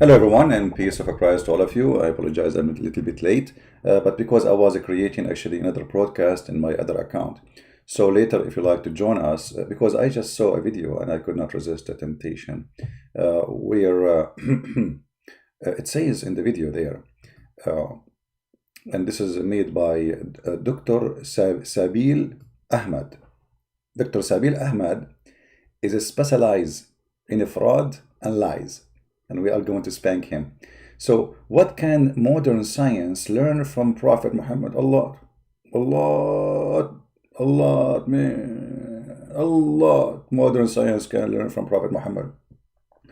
Hello everyone, and peace of Christ to all of you. I apologize, I'm a little bit late, but because I was creating actually another broadcast in my other account. So later, if you like to join us, because I just saw a video and I could not resist the temptation, where it says in the video there, and this is made by Dr. Sabil Ahmed. Dr. Sabil Ahmed is a specialized in fraud and lies, and we are going to spank him. So what can modern science learn from Prophet Muhammad? A lot, man, a lot modern science can learn from Prophet Muhammad.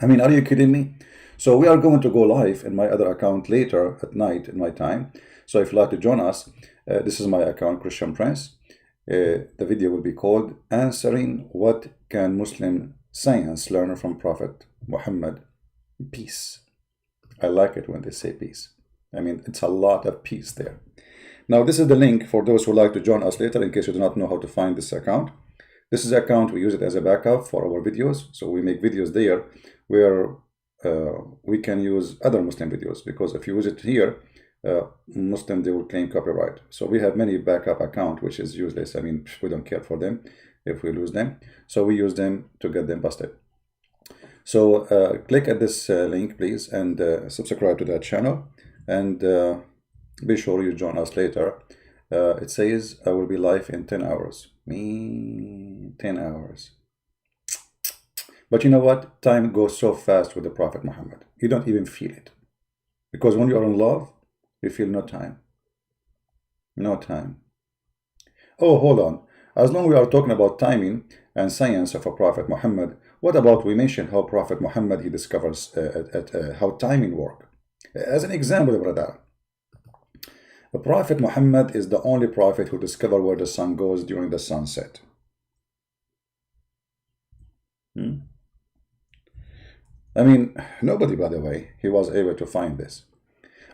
I mean, are you kidding me? So we are going to go live in my other account later at night in my time. So if you'd like to join us, this is my account, Christian Prince. The video will be called Answering What Can Muslim Science Learn from Prophet Muhammad? Peace. I like it when they say peace. I mean, it's a lot of peace there. Now, this is the link for those who like to join us later in case you do not know how to find this account. This is the account, we use it as a backup for our videos. So we make videos there where we can use other Muslim videos, because if you use it here, Muslim, they will claim copyright. So we have many backup accounts, which is useless. I mean, we don't care for them if we lose them. So we use them to get them busted. So click at this link, please, and subscribe to that channel, and be sure you join us later. It says I will be live in 10 hours. 10 hours. But you know what? Time goes so fast with the Prophet Muhammad. You don't even feel it. Because when you are in love, you feel no time. No time. Oh, hold on. As long as we are talking about timing and science of a Prophet Muhammad, what about we mention how Prophet Muhammad, he discovers how timing work? As an example, brother, the Prophet Muhammad is the only prophet who discovered where the sun goes during the sunset. I mean, nobody, by the way, he was able to find this.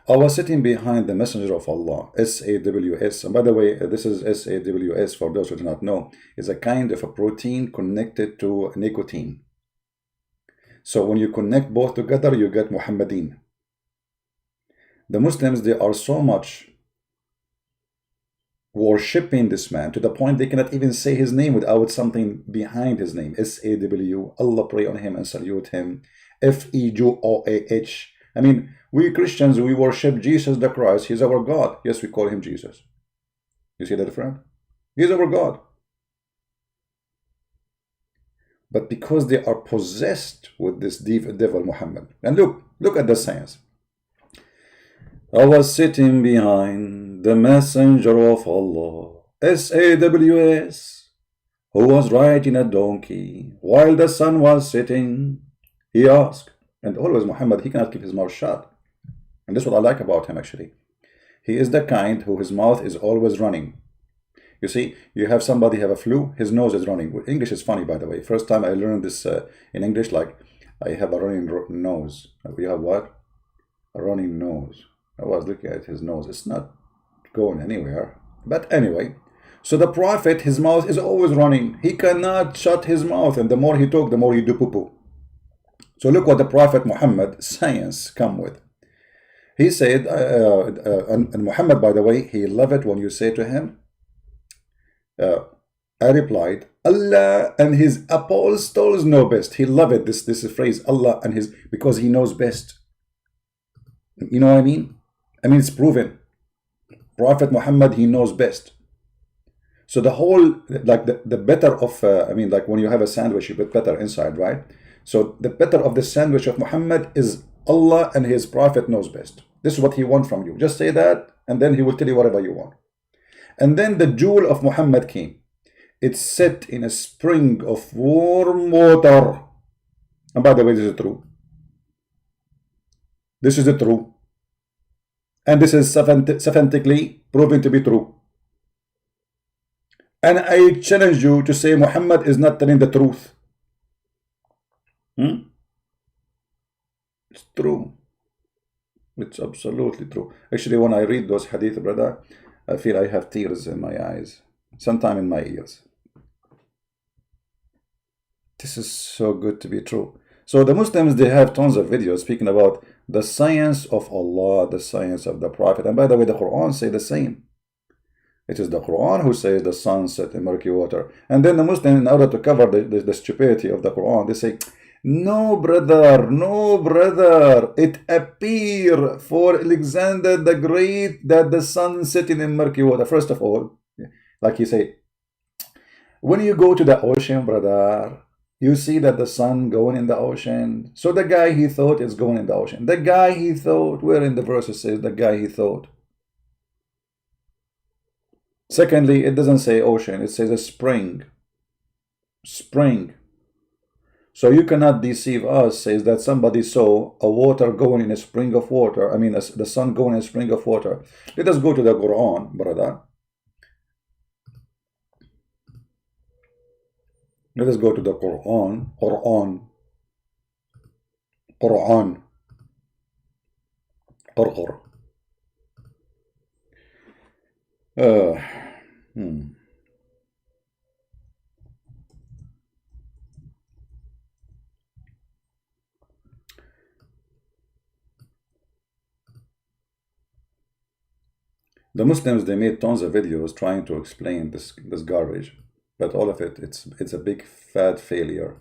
I was sitting behind the Messenger of Allah, SAWS. And by the way, this is SAWS, for those who do not know, is a kind of a protein connected to nicotine. So when you connect both together, you get Muhammadin. The Muslims, they are so much worshipping this man to the point they cannot even say his name without something behind his name. SAW, Allah pray on him and salute him. FEJOAH. I mean, we Christians, we worship Jesus the Christ. He's our God. Yes, we call him Jesus. You see that, friend? He's our God. But because they are possessed with this devil Muhammad. And look at the science. I was sitting behind the Messenger of Allah, SAWS, who was riding a donkey while the sun was setting. He asked, and always Muhammad, he cannot keep his mouth shut. And this is what I like about him, actually. He is the kind who his mouth is always running. You see, you have somebody have a flu, his nose is running. English is funny, by the way. First time I learned this in English, like, I have a running nose. We have what? A running nose. I was looking at his nose. It's not going anywhere. But anyway, so the Prophet, his mouth is always running. He cannot shut his mouth. And the more he talk, the more he do poo-poo. So look what the Prophet Muhammad, science, come with. He said, and Muhammad, by the way, he loved it when you say to him, I replied, Allah and his apostles know best. He loved this phrase, Allah and his, because he knows best. You know what I mean? I mean, it's proven. Prophet Muhammad, he knows best. So the whole, like the better of, I mean, like when you have a sandwich, you put better inside, right? So the better of the sandwich of Muhammad is Allah and his Prophet knows best. This is what he wants from you. Just say that, and then he will tell you whatever you want. And then the jewel of Muhammad came. It's set in a spring of warm water. And by the way, this is true. This is the true. And this is scientifically proven to be true. And I challenge you to say Muhammad is not telling the truth. It's true. It's absolutely true. Actually, when I read those hadith, brother, I feel I have tears in my eyes, sometimes in my ears. This is so good to be true. So the Muslims, they have tons of videos speaking about the science of Allah, the science of the Prophet. And by the way, the Quran say the same. It is the Quran who says the sun set in murky water. And then the Muslim, in order to cover the stupidity of the Quran, they say, no brother, no brother, it appeared for Alexander the Great that the sun setting in murky water. First of all, like you say, when you go to the ocean, brother, you see that the sun going in the ocean. So the guy he thought is going in the ocean. The guy he thought, where in the verse it says the guy he thought. Secondly, it doesn't say ocean, it says a spring. Spring. So you cannot deceive us, says that somebody saw a water going in a spring of water. I mean, the sun going in a spring of water. Let us go to the Quran, brother. Let us go to the Quran. Quran. Quran. Qur'an. The Muslims, they made tons of videos trying to explain this garbage, but all of it, it's a big fat failure.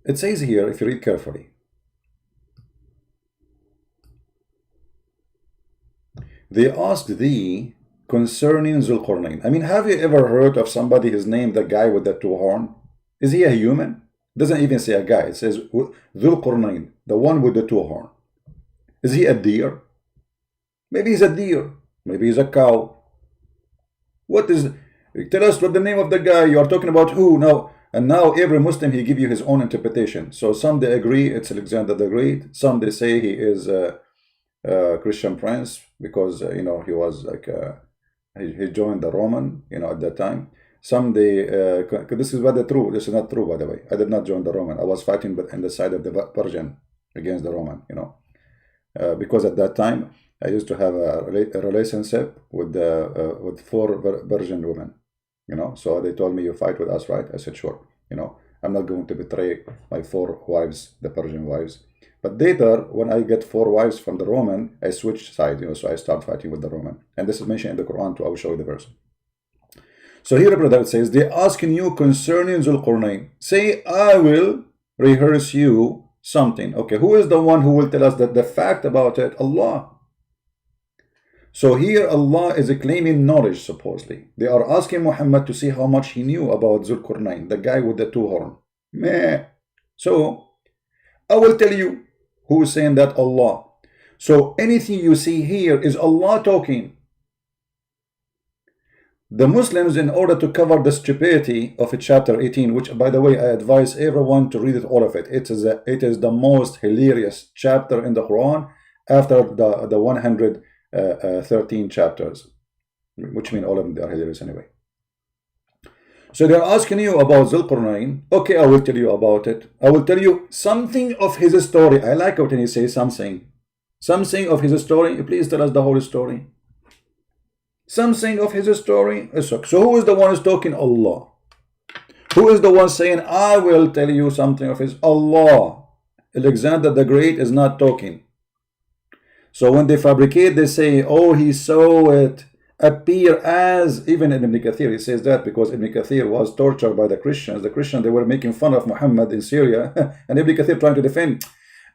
It says here, if you read carefully, they asked thee concerning Zulqarnain. I mean, have you ever heard of somebody, his name, the guy with the two horn? Is he a human? It doesn't even say a guy. It says Zulqarnain, the one with the two horn. Is he a deer? Maybe he's a deer. Maybe he's a cow. What is? Tell us what the name of the guy. You are talking about who now? And now every Muslim, he give you his own interpretation. So some they agree it's Alexander the Great. Some they say he is a Christian prince because you know, he was like he joined the Roman, you know, at that time. Some they this is what the true. This is not true, by the way. I did not join the Roman. I was fighting on the side of the Persian against the Roman, you know, because at that time I used to have a relationship with 4 Persian women, you know. So they told me, you fight with us, right? I said, sure. You know, I'm not going to betray my 4 wives, the Persian wives. But later, when I get 4 wives from the Roman, I switch sides, you know, so I start fighting with the Roman. And this is mentioned in the Quran too. I will show you the verse. So here, brother, it says, they asking you concerning Zulqarnain. Say, I will rehearse you something. Okay, who is the one who will tell us that the fact about it? Allah. So here Allah is claiming knowledge, supposedly. They are asking Muhammad to see how much he knew about Zulqarnain, the guy with the 2 horns. Meh. So I will tell you who is saying that. Allah. So anything you see here is Allah talking. The Muslims, in order to cover the stupidity of chapter 18, which by the way I advise everyone to read it, all of it. It is the most hilarious chapter in the Quran after the 113 chapters, which mean all of them are hilarious anyway. So they're asking you about Zulqarnain. Okay, I will tell you about it. I will tell you something of his story. I like it when he says something. Something of his story. Please tell us the whole story. Something of his story. So who is the one who's talking? Allah. Who is the one saying, I will tell you something of his? Allah. Alexander the Great is not talking. So when they fabricate, they say, oh, he saw it appear as, even in Ibn Kathir, he says that because Ibn Kathir was tortured by the Christians. The Christians, they were making fun of Muhammad in Syria, and Ibn Kathir trying to defend.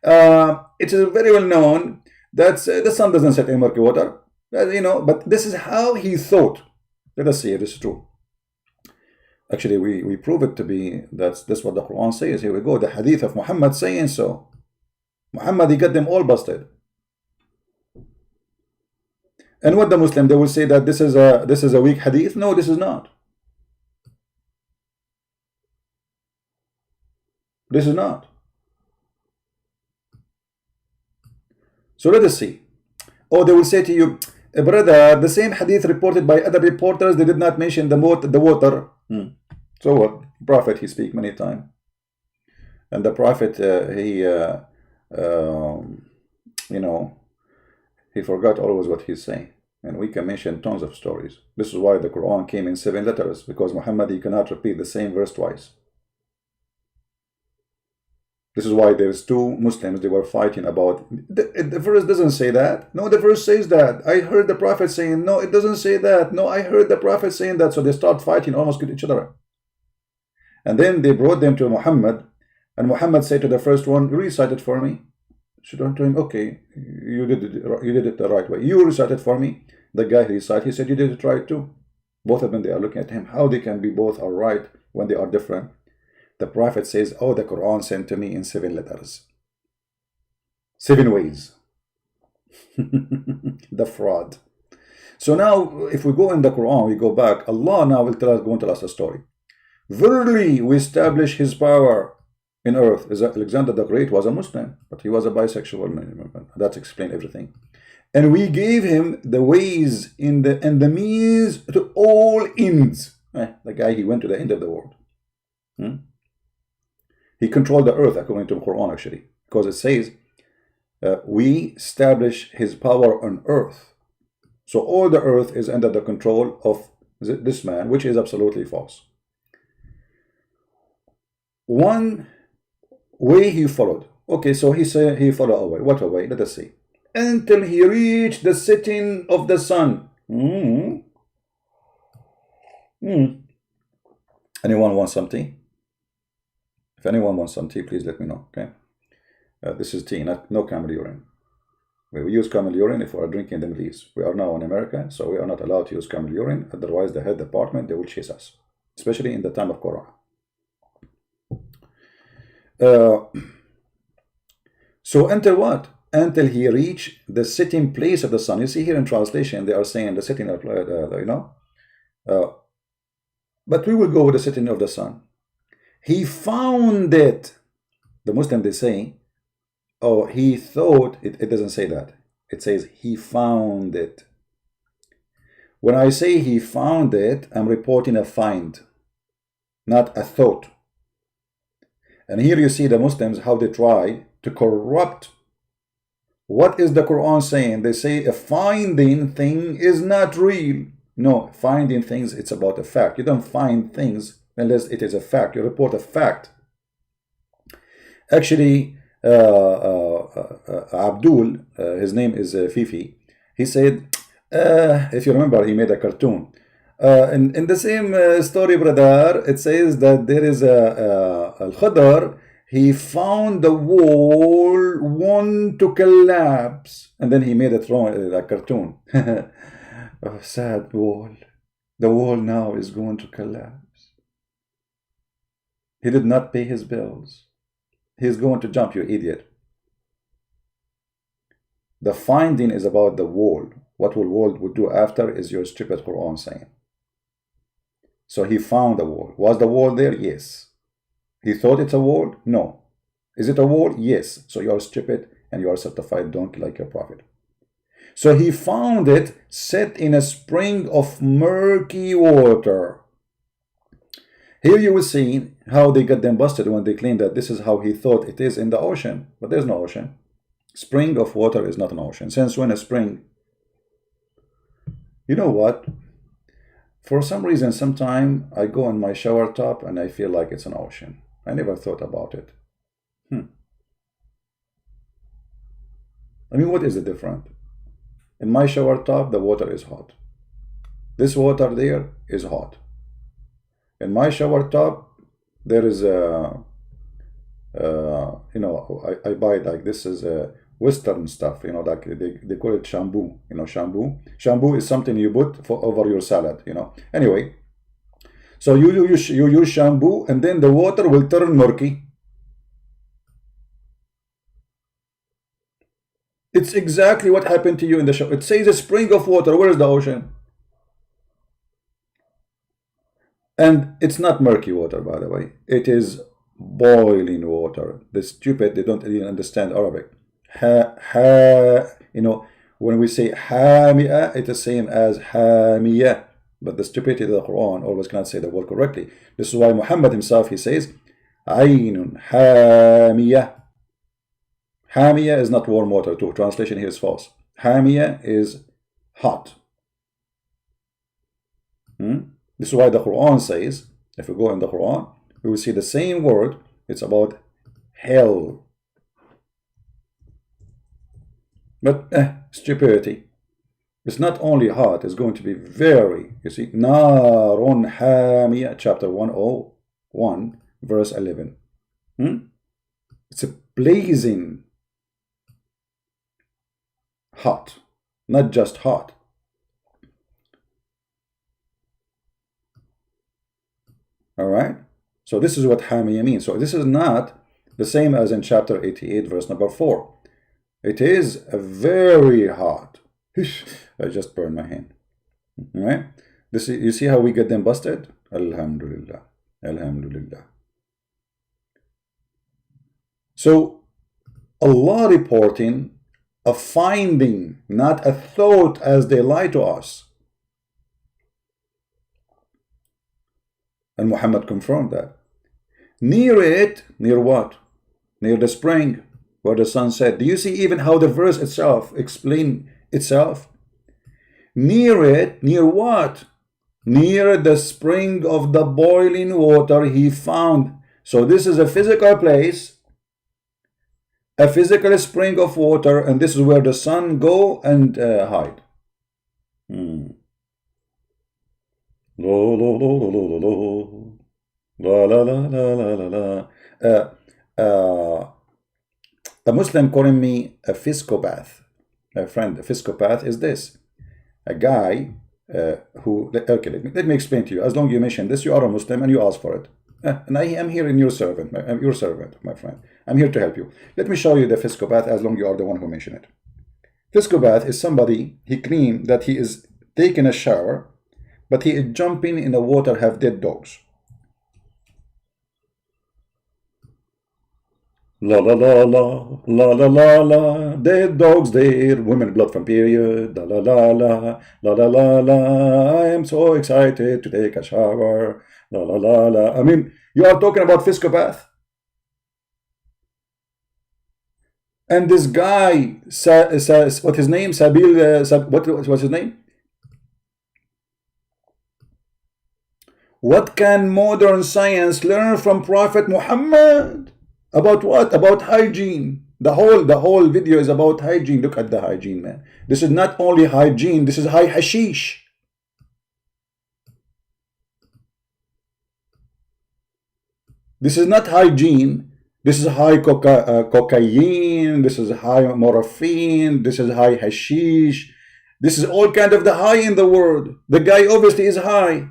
It is very well known that the sun doesn't set in murky water, you know, but this is how he thought. Let us see if this is true. Actually, we prove it to be, that's what the Quran says. Here we go, the hadith of Muhammad saying so. Muhammad, he got them all busted. And what the Muslim, they will say that this is a weak hadith. No, this is not. This is not. So let us see. Or they will say to you, brother, the same hadith reported by other reporters, they did not mention the water. So what? Prophet, he speak many times. And the Prophet, you know, he forgot always what he's saying. And we can mention tons of stories. This is why the Quran came in 7 letters, because Muhammad, he cannot repeat the same verse twice. This is why there's two Muslims, they were fighting about, the verse doesn't say that. No, the verse says that. I heard the Prophet saying, no, it doesn't say that. No, I heard the Prophet saying that. So they start fighting, almost with each other. And then they brought them to Muhammad, and Muhammad said to the first one, recite it for me. She turned to him, okay, you did it the right way. You recite it for me. The guy recited, he said, you did it right too. Both of them, they are looking at him, how they can be both are right when they are different. The Prophet says, oh, the Quran sent to me in 7 letters. 7 ways. The fraud. So now, if we go in the Quran, we go back, Allah now will go and tell us a story. Verily, we establish his power in earth. Alexander the Great was a Muslim, but he was a bisexual man. That explains everything. And we gave him the ways and the means to all ends. The guy, he went to the end of the world. He controlled the earth according to the Quran, actually, because it says we establish his power on earth. So all the earth is under the control of this man, which is absolutely false. One way he followed. Okay, so he said he followed a way. What a way? Let us see. Until he reached the setting of the sun. Anyone want something? If anyone wants some tea, please let me know, okay? This is tea, no camel urine. We use camel urine if we are drinking in the Middle East. We are now in America, so we are not allowed to use camel urine. Otherwise, the head department, they will chase us, especially in the time of Corona. So until what? Until he reached the sitting place of the sun. You see here in translation, they are saying the sitting, but we will go with the sitting of the sun. He found it. The Muslim, they say, oh, he thought, it doesn't say that. It says he found it. When I say he found it, I'm reporting a find, not a thought. And here you see the Muslims, how they try to corrupt. What is the Quran saying? They say a finding thing is not real. No, finding things, it's about a fact. You don't find things unless it is a fact. You report a fact. Actually, Abdul, his name is Fifi, he said, if you remember, he made a cartoon. In the same story, brother, it says that there is Al-Khadr, he found the wall want to collapse. And then he made a cartoon. Oh, sad wall. The wall now is going to collapse. He did not pay his bills. He's going to jump, you idiot. The finding is about the wall. What the wall would do after is your stupid Quran saying. So he found the wall. Was the wall there? Yes. He thought it's a wall? No. Is it a wall? Yes. So you are stupid and you are certified donkey like your prophet. So he found it set in a spring of murky water. Here you will see how they got them busted when they claim that this is how he thought it is in the ocean. But there's no ocean. Spring of water is not an ocean. Since when a spring? You know what? For some reason, sometime I go in my shower top and I feel like it's an ocean. I never thought about it. I mean, what is the difference? In my shower top, the water is hot. This water there is hot. In my shower top, there is a, I buy like this is a Western stuff, like they call it shampoo, shampoo. Shampoo is something you put over your salad, Anyway, so you use shampoo and then the water will turn murky. It's exactly what happened to you in the show. It says a spring of water. Where is the ocean? And it's not murky water, by the way. It is boiling water. The stupid, they don't even understand Arabic. When we say hamia, it is the same as hamia. But the stupidity of the Quran always cannot say the word correctly. This is why Muhammad himself, he says, Aynun hamia. Hamia is not warm water too. Translation here is false. Hamia is hot. This is why the Quran says, if we go in the Quran, we will see the same word. It's about hell. But stupidity. It's not only hot, it's going to be very, you see, Narun Hamiyah, chapter 101, verse 11. It's a blazing hot, not just hot. All right? So this is what Hamiyah means. So this is not the same as in chapter 88, verse number 4. It is a very hot. I just burned my hand. All right? This is, you see how we get them busted? Alhamdulillah. Alhamdulillah. So Allah reporting a finding, not a thought, as they lie to us. And Muhammad confirmed that. Near it, near what? Near the spring, where the sun set. Do you see even how the verse itself explains itself? Near it, near what? Near the spring of the boiling water he found. So this is a physical place, a physical spring of water, and this is where the sun go and hide. Lo, lo, lo, lo, lo, lo. La, la, la, la, la, la. A Muslim calling me a fiscopath. A friend, a fiscopath is this. A guy who, okay, let me explain to you. As long as you mention this, you are a Muslim and you ask for it. And I am here in your servant, my friend. I'm here to help you. Let me show you the fiscopath as long as you are the one who mentioned it. Fiscopath is somebody, he claims that he is taking a shower, but he is jumping in the water, have dead dogs. La la la la, la la la la, dead dogs there, women blood from period, la la la la, la la la la, I am so excited to take a shower, la la la la. I mean, you are talking about fiscopath. And this guy, what's his name? Sabil, what was his name? What can modern science learn from Prophet Muhammad? About what? About hygiene. The whole video is about hygiene. Look at the hygiene, man. This is not only hygiene, this is high hashish. This is not hygiene. This is high cocaine. This is high morphine. This is high hashish. This is all kind of the high in the world. The guy obviously is high.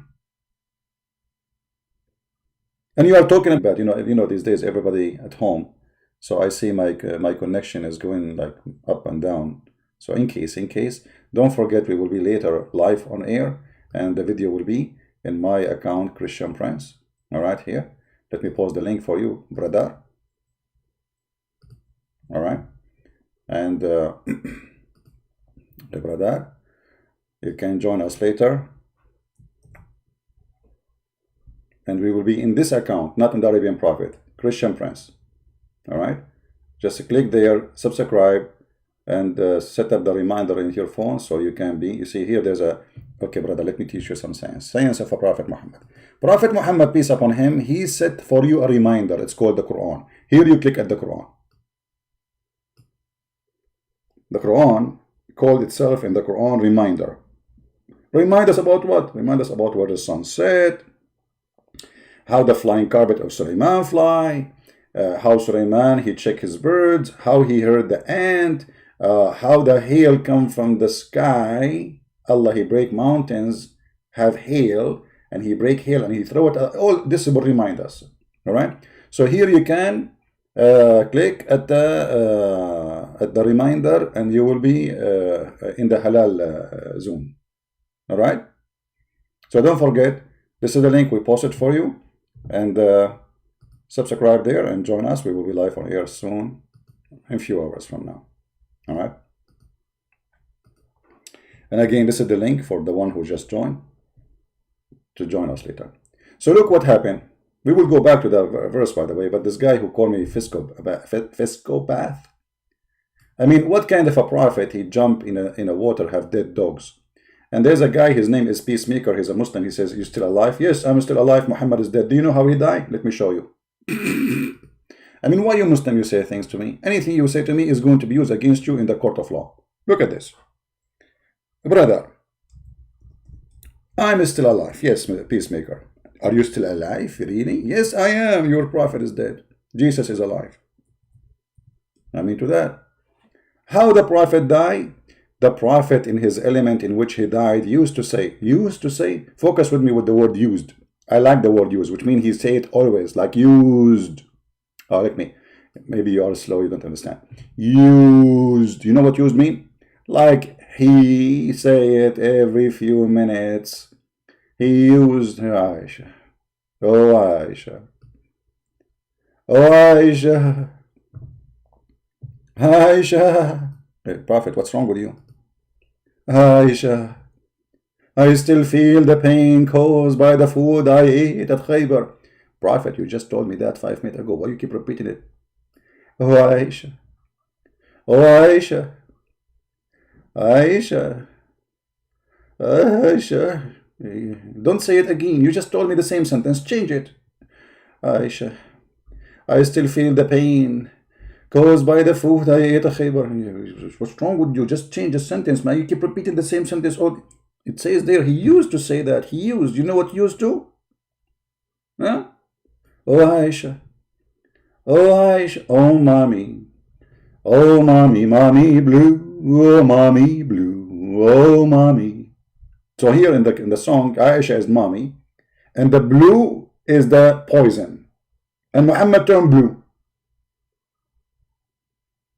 And you are talking about, you know, these days everybody at home. So I see my connection is going like up and down. So in case, don't forget we will be later live on air, and the video will be in my account, Christian Prince. All right, here. Let me post the link for you, brother. All right, and the brother, you can join us later. And we will be in this account, not in the Arabian Prophet, Christian Prince. All right, just click there, subscribe, and set up the reminder in your phone so you can be. You see here, there's a. Okay, brother, let me teach you some science. Science of a Prophet Muhammad. Prophet Muhammad, peace upon him, he set for you a reminder. It's called the Quran. Here you click at the Quran. The Quran called itself in the Quran reminder. Remind us about what? Remind us about where the sun set, how the flying carpet of Sulaiman fly, how Sulaiman he checked his birds, how he heard the ant, how the hail come from the sky. Allah, he break mountains, have hail, and he break hail and he throw it. All this will remind us. All right. So here you can click at the reminder, and you will be in the halal zone. All right. So don't forget, this is the link we posted for you, and subscribe there and join us. We will be live on air soon, in a few hours from now. All right. And again, this is the link for the one who just joined to join us later. So look what happened. We will go back to the verse, by the way, but this guy who called me fiscopath, I mean, what kind of a prophet he jump in a water, have dead dogs? And there's a guy, his name is Peacemaker, he's a Muslim, he says, you still alive? Yes, I'm still alive, Muhammad is dead. Do you know how he died? Let me show you. I mean, why you Muslim, you say things to me? Anything you say to me is going to be used against you in the court of law. Look at this. Brother, I'm still alive. Yes, peacemaker. Are you still alive? Really? Yes, I am. Your prophet is dead. Jesus is alive. I mean to that. How the prophet died? The prophet in his element in which he died used to say, focus with me with the word used. I like the word used, which means he say it always, like used. Oh, let me, maybe you are slow, you don't understand. Used, you know what used mean? Like he say it every few minutes. He used Aisha. Oh, Aisha. Oh, Aisha. Aisha. Hey, Prophet, what's wrong with you? Aisha. I still feel the pain caused by the food I ate at Khaybar. Prophet, you just told me that 5 minutes ago. Why you keep repeating it? Oh, Aisha. Oh, Aisha. Aisha. Aisha. Don't say it again. You just told me the same sentence. Change it. Aisha. I still feel the pain caused by the food I ate at Khaybar. What's wrong with you? Just change the sentence, man. You keep repeating the same sentence. Oh, it says there, he used to say that. He used. You know what used to? Huh? Oh, Aisha. Oh, Aisha. Oh, mommy. Oh, mommy, mommy blue. Oh, mommy blue. Oh, mommy. So here in the song, Aisha is mommy, and the blue is the poison. And Muhammad turned blue.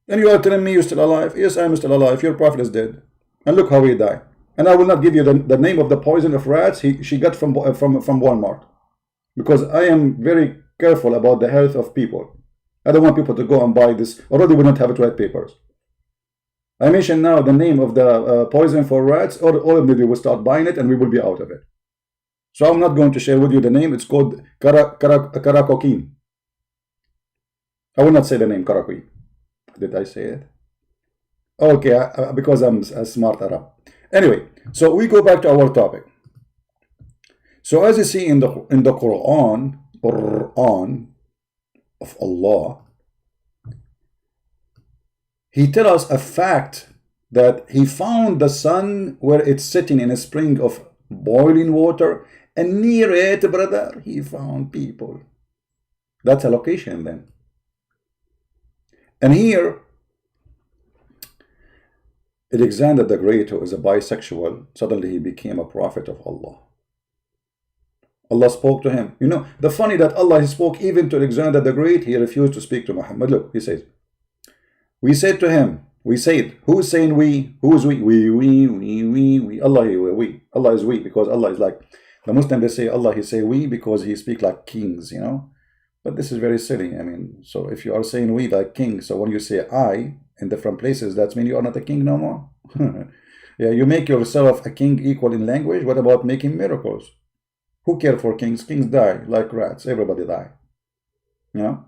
And you are telling me you're still alive? Yes, I'm still alive. Your prophet is dead. And look how he died. And I will not give you the name of the poison of rats she got from Walmart. Because I am very careful about the health of people. I don't want people to go and buy this. Already we don't have it white papers. I mentioned now the name of the poison for rats, or all of them will start buying it and we will be out of it. So I'm not going to share with you the name. It's called Caracoquine. I will not say the name Caracoquine. Did I say it? Okay, because I'm a smart Arab. Anyway, so we go back to our topic. So as you see in the Quran of Allah, he tells us a fact that he found the sun where it's sitting in a spring of boiling water, and near it, brother, he found people. That's a location then. And here, Alexander the Great, who is a bisexual, suddenly he became a prophet of Allah. Allah spoke to him. You know, the funny that Allah spoke even to Alexander the Great, he refused to speak to Muhammad. Look, he says, we said to him, we said, who's saying we? Who's we? We. Allah, we. Allah is we, because Allah is like, the Muslim, they say Allah, he say we because he speak like kings, you know. But this is very silly. I mean, so if you are saying we like kings, so when you say I in different places, that means you are not a king no more. Yeah, you make yourself a king equal in language. What about making miracles? Who care for kings? Kings die like rats. Everybody die. You know?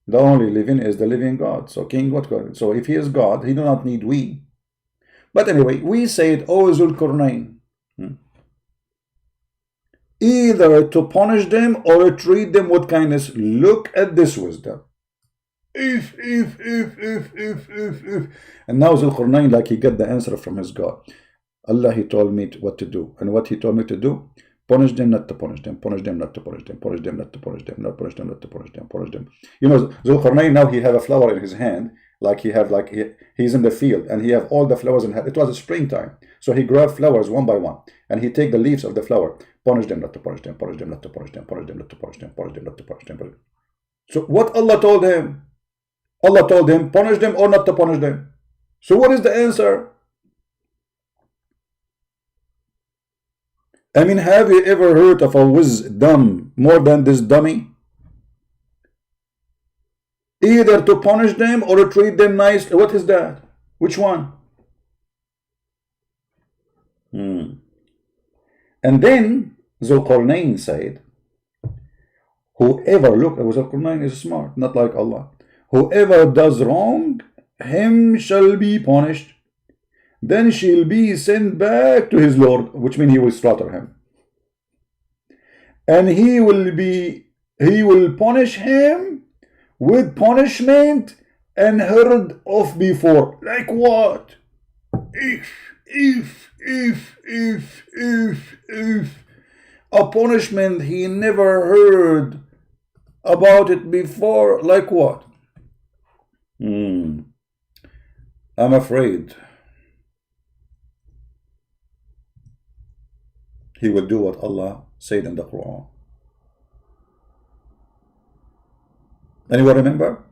The only living is the living God. So king, what God? So if he is God, he do not need we. But anyway, we said, O Zulqarnain, either to punish them or treat them with kindness. Look at this wisdom. If. And now Zulqarnain, like he got the answer from his God. Allah, he told me what to do. And what he told me to do? Punish them, not to punish them. Punish them, not to punish them. Punish them, not to punish them. Not punish them, not to punish them. Punish them. You know, Zulqarnain, now he have a flower in his hand. Like he have, like he's in the field. And he have all the flowers in hand. It was a springtime. So he grabbed flowers one by one. And he take the leaves of the flower. Punish them, not to punish them. Punish them, not to punish them. Punish them, not to punish them. Punish them, not to punish them. So what Allah told him? Allah told him, punish them or not to punish them. So what is the answer? I mean, have you ever heard of a wisdom more than this dummy? Either to punish them or to treat them nicely. What is that? Which one? And then Zulqarnain said, whoever, look, Zulqarnain is smart, not like Allah. Whoever does wrong, him shall be punished. Then she'll be sent back to his Lord, which means he will slaughter him. And he will punish him with punishment unheard of before. Like what? If a punishment he never heard about it before. Like what? I'm afraid he will do what Allah said in the Quran. Anyone remember?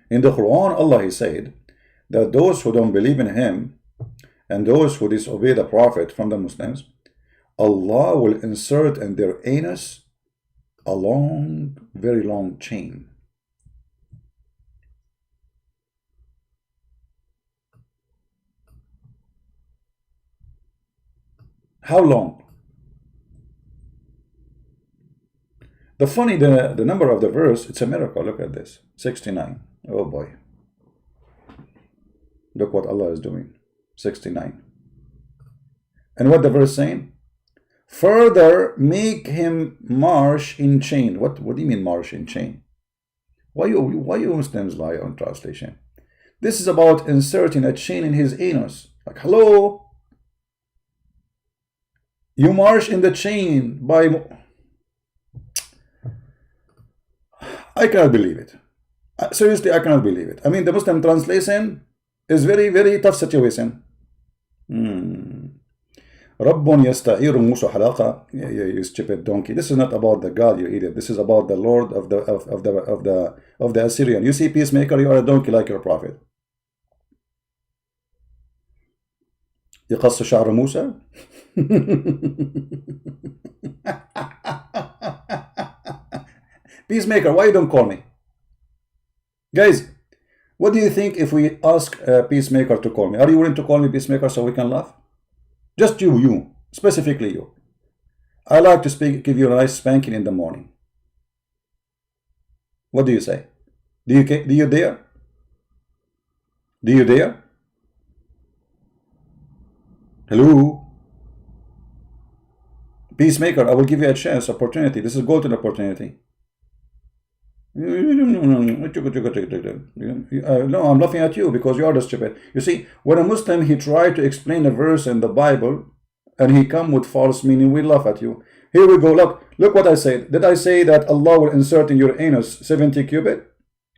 In the Quran, Allah He said that those who don't believe in Him and those who disobey the Prophet from the Muslims, Allah will insert in their anus a long, very long chain. How long? The number of the verse, it's a miracle. Look at this, 69. Oh boy. Look what Allah is doing, 69. And what the verse saying? Further, make him march in chain. What do you mean march in chain? Why you Muslims lie on translation? This is about inserting a chain in his anus. Like, hello? You march in the chain by... I cannot believe it. Seriously, I cannot believe it. I mean, the Muslim translation is very, very tough situation. Rabbun yasta'iru Musa halaqa. You stupid donkey. This is not about the God, you idiot. This is about the Lord of the Assyrian. You see, peacemaker, you are a donkey like your prophet. يقص شعر موسى. Peacemaker, why you don't call me? Guys, what do you think if we ask Peacemaker to call me? Are you willing to call me Peacemaker so we can laugh? Just you, specifically you. I like to give you a nice spanking in the morning. What do you say? Do you dare? Do you dare? Hello? Peacemaker, I will give you a chance, opportunity. This is golden opportunity. No, I'm laughing at you because you are the stupid. You see, when a Muslim, he tried to explain a verse in the Bible and he come with false meaning, we laugh at you. Here we go. Look what I said. Did I say that Allah will insert in your anus 70 cubit?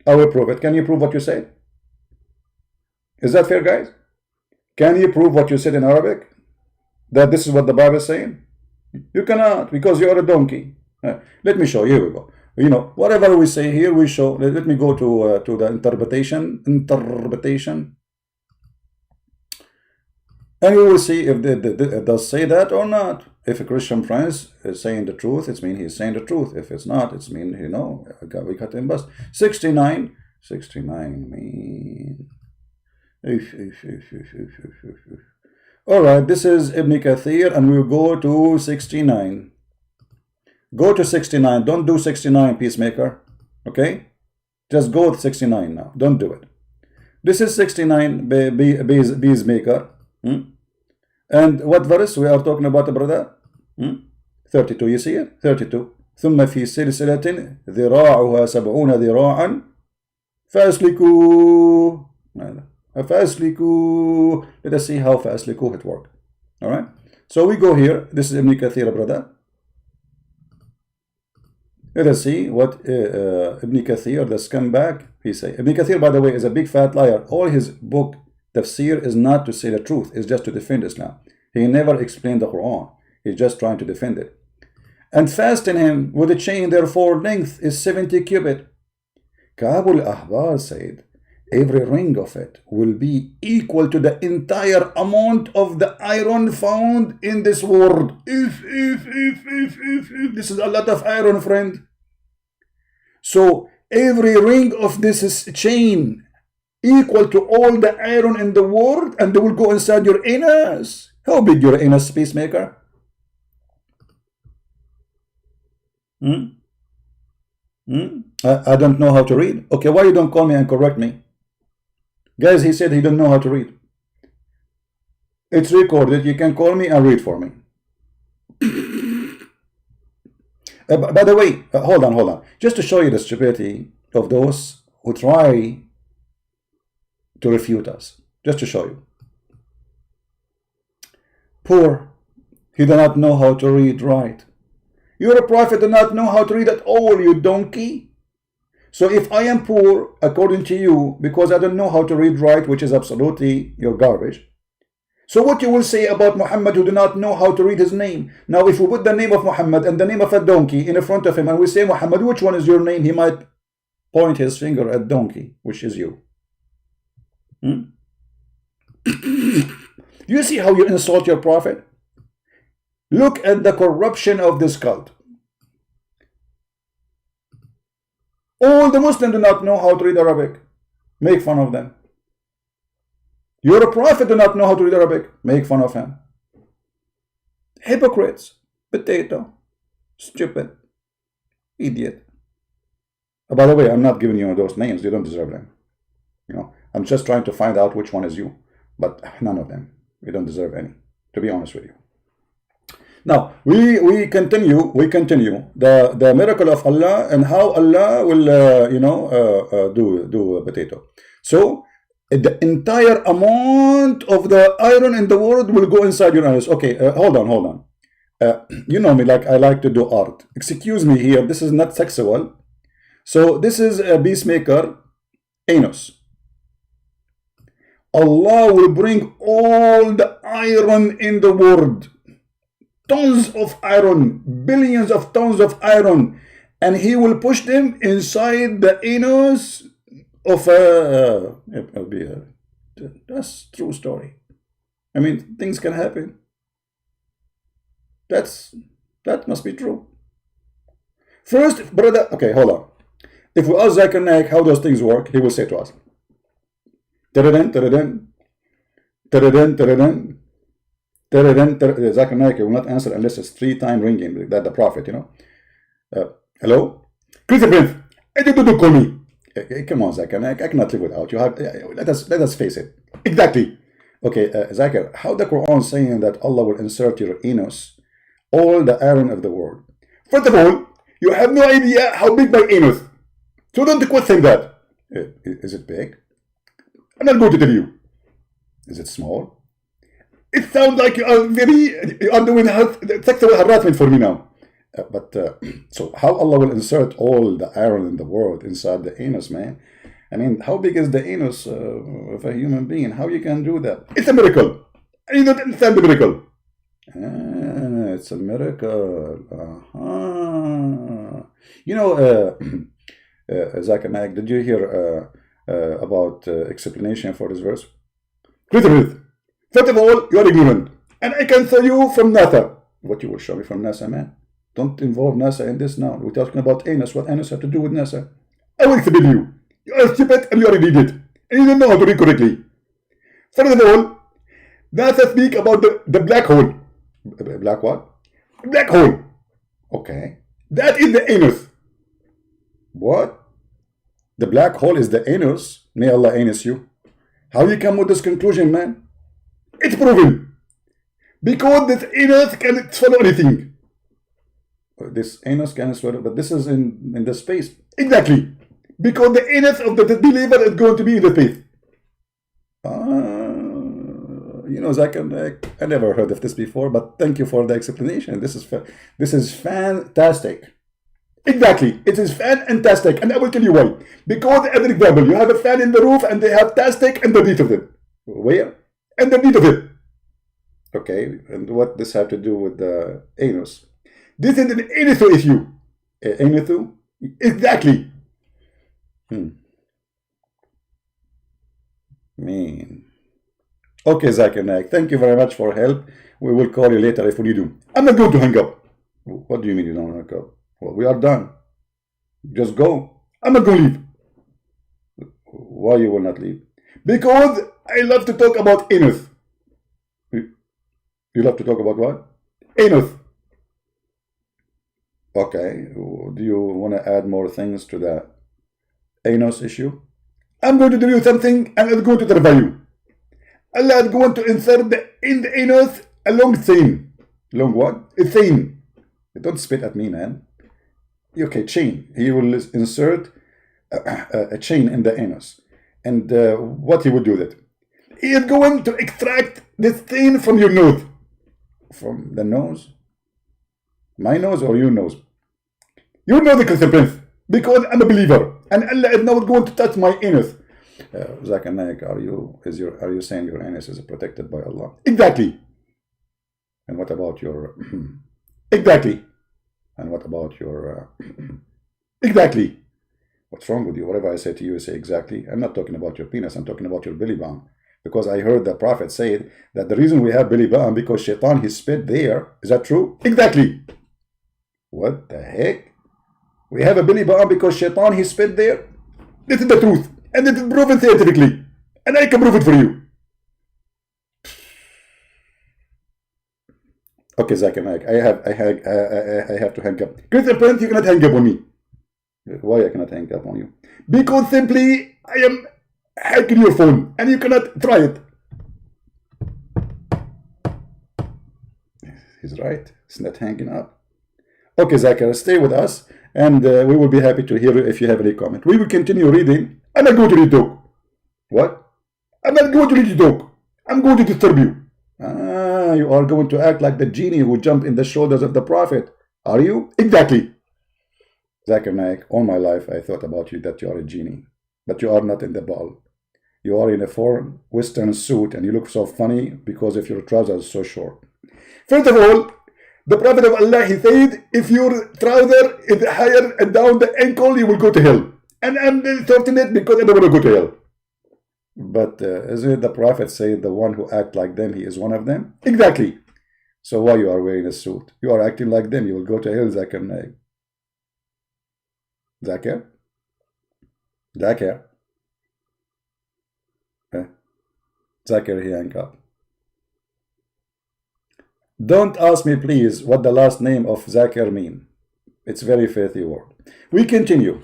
I will prove it. Can you prove what you said? Is that fair, guys? Can you prove what you said in Arabic? That this is what the Bible is saying? You cannot, because you are a donkey. Let me show you. Here we go. You know, whatever we say here, we show. Let me go to the interpretation, and we will see if it does say that or not. If a Christian prince is saying the truth, it means he's saying the truth. If it's not, it means, you know, we cut him bust. 69 mean. All right, this is Ibn Kathir, and we'll go to 69. Go to 69. Don't do 69, Peacemaker. Okay? Just go with 69 now. Don't do it. This is 69, Peacemaker. And what verse we are talking about, brother? 32. You see it? 32. ثم في سلسلة ذراعها 70 ذراعا فأسلكوه. Let us see how فأسلكوه it work. All right? So we go here. This is Ibn Kathir, brother. Let us see what Ibn Kathir, the scumbag, he say. Ibn Kathir, by the way, is a big fat liar. All his book, Tafsir, is not to say the truth. It's just to defend Islam. He never explained the Quran. He's just trying to defend it. And fasten him with a chain, therefore length is 70 cubit. Ka'b al-Ahbar said, every ring of it will be equal to the entire amount of the iron found in this world. If this is a lot of iron, friend. So every ring of this is chain equal to all the iron in the world, and they will go inside your anus. How big your anus, Peacemaker? I don't know how to read. Okay, why you don't call me and correct me? Guys, he said he don't know how to read. It's recorded. You can call me and read for me. By the way, hold on. Just to show you the stupidity of those who try to refute us. Just to show you. Poor, he do not know how to read right. You're a prophet, do not know how to read at all, you donkey. So if I am poor, according to you, because I don't know how to read right, which is absolutely your garbage, so what you will say about Muhammad who do not know how to read his name? Now if we put the name of Muhammad and the name of a donkey in front of him and we say, Muhammad, which one is your name? He might point his finger at donkey, which is you. You see how you insult your prophet? Look at the corruption of this cult. All the Muslims do not know how to read Arabic. Make fun of them. You're a prophet, do not know how to read Arabic. Make fun of him. Hypocrites. Potato. Stupid. Idiot. By the way, I'm not giving you those names. You don't deserve them. You know, I'm just trying to find out which one is you. But none of them. You don't deserve any, to be honest with you. Now, we continue the miracle of Allah and how Allah will, do a potato. So, the entire amount of the iron in the world will go inside your anus. Okay, hold on. You know me, like I like to do art. Excuse me here, this is not sexual. So, this is a peacemaker, anus. Allah will bring all the iron in the world. Tons of iron, billions of tons of iron, and he will push them inside the anus of that's true story. I mean, things can happen. That must be true. First, brother, okay, hold on. If we ask Zakir Naik how those things work, he will say to us, Zakir Naik will not answer unless it's 3-time ringing, that the prophet, you know. Hello? Christopher Prince, I don't call me. Come on, Zakir Naik, I cannot live without you. Let us face it. Exactly. Okay, Zakir, how the Quran saying that Allah will insert your anus all the iron of the world? First of all, you have no idea how big my anus. So don't question that. Is it big? I'm not going to tell you. Is it small? It sounds like you are doing sexual harassment for me now. So how Allah will insert all the iron in the world inside the anus, man? I mean, how big is the anus of a human being? How you can do that? It's a miracle. And you don't understand the miracle. It's a miracle. You know, Zakir Naik, did you hear about explanation for this verse? First of all, you are ignorant, and I can show you from NASA. What you will show me from NASA, man? Don't involve NASA in this now. We're talking about anus. What anus have to do with NASA? I will explain you. You are stupid and you are an idiot, and you don't know how to read correctly. First of all, NASA speak about the black hole. Black what? Black hole. Okay, that is the anus. What? The black hole is the anus? May Allah anus you. How you come with this conclusion, man? It's proven. Because this anus can swallow anything. This anus can swallow, but this is in the space. Exactly. Because the anus of the believer is going to be in the space. You know, Zakir, I never heard of this before, but thank you for the explanation. This is fantastic. Exactly. It is fantastic. And I will tell you why. Because, as an example, you have a fan in the roof and they have tastic underneath of it. Where? Underneath of it. Okay. And what this have to do with the anus? This is an anus issue. Anus? Exactly. Mean. Okay, Zakir Naik. Thank you very much for help. We will call you later if we need you. I'm not going to hang up. What do you mean you don't hang up? Well, we are done. Just go. I'm not going to leave. Why you will not leave? Because I love to talk about anus. You love to talk about what? Anus. Okay. Do you want to add more things to the anus issue? I'm going to do you something and I'm going to terrify you. Allah is going to insert in the anus a long thing. Long what? A thing. Don't spit at me, man. Okay, chain. He will insert a chain in the anus. And what he would do that? He is going to extract this thing from your nose. From the nose? My nose or your nose? You know the Christian Prince. Because I'm a believer. And Allah is not going to touch my anus. Zakir Naik, are you saying your anus is protected by Allah? Exactly. And what about your exactly? And what about your exactly? What's wrong with you? Whatever I say to you, say exactly. I'm not talking about your penis. I'm talking about your belly button. Because I heard the Prophet say that the reason we have belly button because Shaitan he spit there. Is that true? Exactly. What the heck? We have a belly button because Shaitan he spit there. This is the truth, and it is proven scientifically, and I can prove it for you. Okay, Zakir Naik, I have to hang up. Christian Prince, you cannot hang up on me. Why I cannot hang up on you? Because simply I am hacking your phone, and you cannot try it. He's right. It's not hanging up. Okay, Zakir, stay with us, and we will be happy to hear you if you have any comment. We will continue reading. I'm not going to read talk. What? I'm not going to read talk. I'm going to disturb you. Ah, you are going to act like the genie who jumped in the shoulders of the Prophet. Are you? Exactly. Zakir Naik, all my life I thought about you that you are a genie. But you are not in the ball. You are in a foreign Western suit and you look so funny because of your trousers so short. First of all, the Prophet of Allah, he said, if your trouser is higher and down the ankle, you will go to hell. And I'm fortunate because I don't want to go to hell. But isn't it the Prophet said the one who act like them, he is one of them? Exactly. So why you are wearing a suit? You are acting like them. You will go to hell, Zakir Naik. Zakir? Zakir? Zakir, he hung up. Don't ask me, please, what the last name of Zakir mean. It's very filthy word. We continue.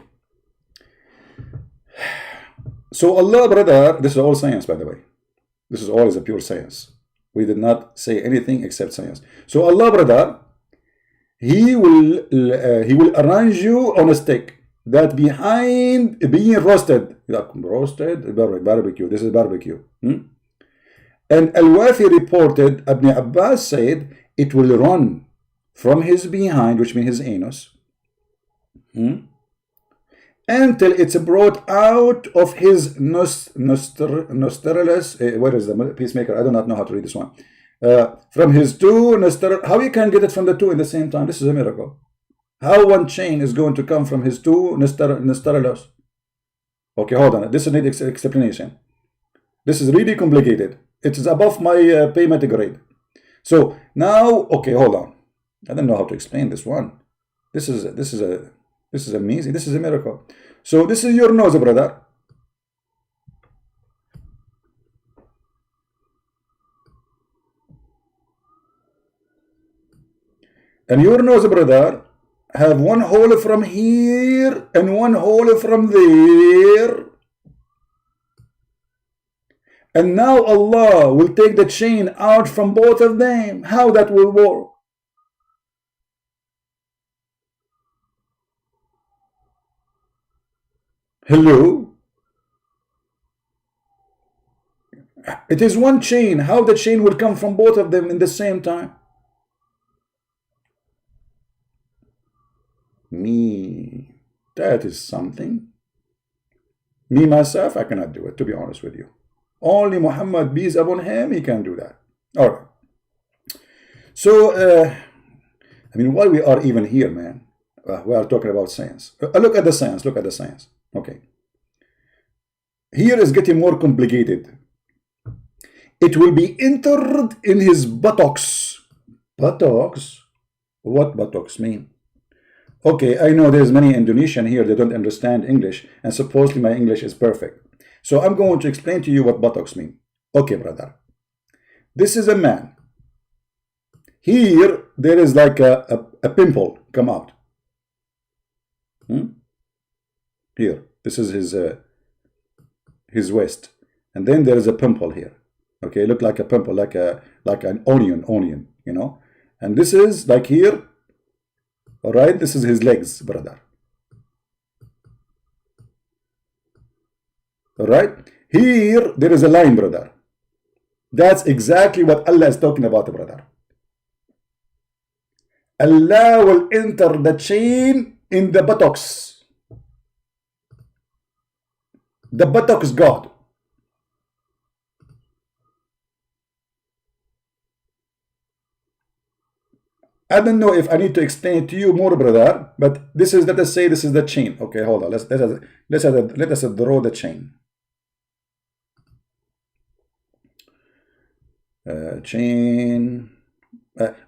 So Allah, brother, this is all science, by the way. This is all is a pure science. We did not say anything except science. So Allah, brother, he will arrange you on a stick that behind being roasted, barbecue. This is barbecue. And Al-Wafi reported, Ibn Abbas said, it will run from his behind, which means his anus, until it's brought out of his nostrils. Where is the peacemaker? I do not know how to read this one. From his two nostrils. How you can get it from the two in the same time? This is a miracle. How one chain is going to come from his two nostrils? Okay, hold on. This needs explanation. This is really complicated. It is above my payment grade. So now, okay, hold on. I don't know how to explain this one. This is amazing. This is a miracle. So this is your nose, brother. And your nose, brother, have one hole from here and one hole from there. And now Allah will take the chain out from both of them. How that will work? Hello? It is one chain. How the chain will come from both of them in the same time? Me. That is something. Me, myself, I cannot do it, to be honest with you. Only Muhammad, peace upon him, he can do that. All right. So, I mean, why we are even here, man? We are talking about science. Look at the science. Look at the science. Okay. Here is getting more complicated. It will be entered in his buttocks. Buttocks? What buttocks mean? Okay, I know there's many Indonesian here that don't understand English, and supposedly my English is perfect. So I'm going to explain to you what buttocks mean. Okay, brother. This is a man. Here, there is like a pimple come out. Here, this is his waist. And then there is a pimple here. Okay, look like a pimple, like an onion, you know. And this is like here. All right, this is his legs, brother. All right, here there is a line, brother. That's exactly what Allah is talking about, brother. Allah will enter the chain in the buttocks. The buttocks, God. I don't know if I need to explain it to you more, brother, but this is, let us say this is the chain. Okay, hold on. Let us draw the chain. Chain.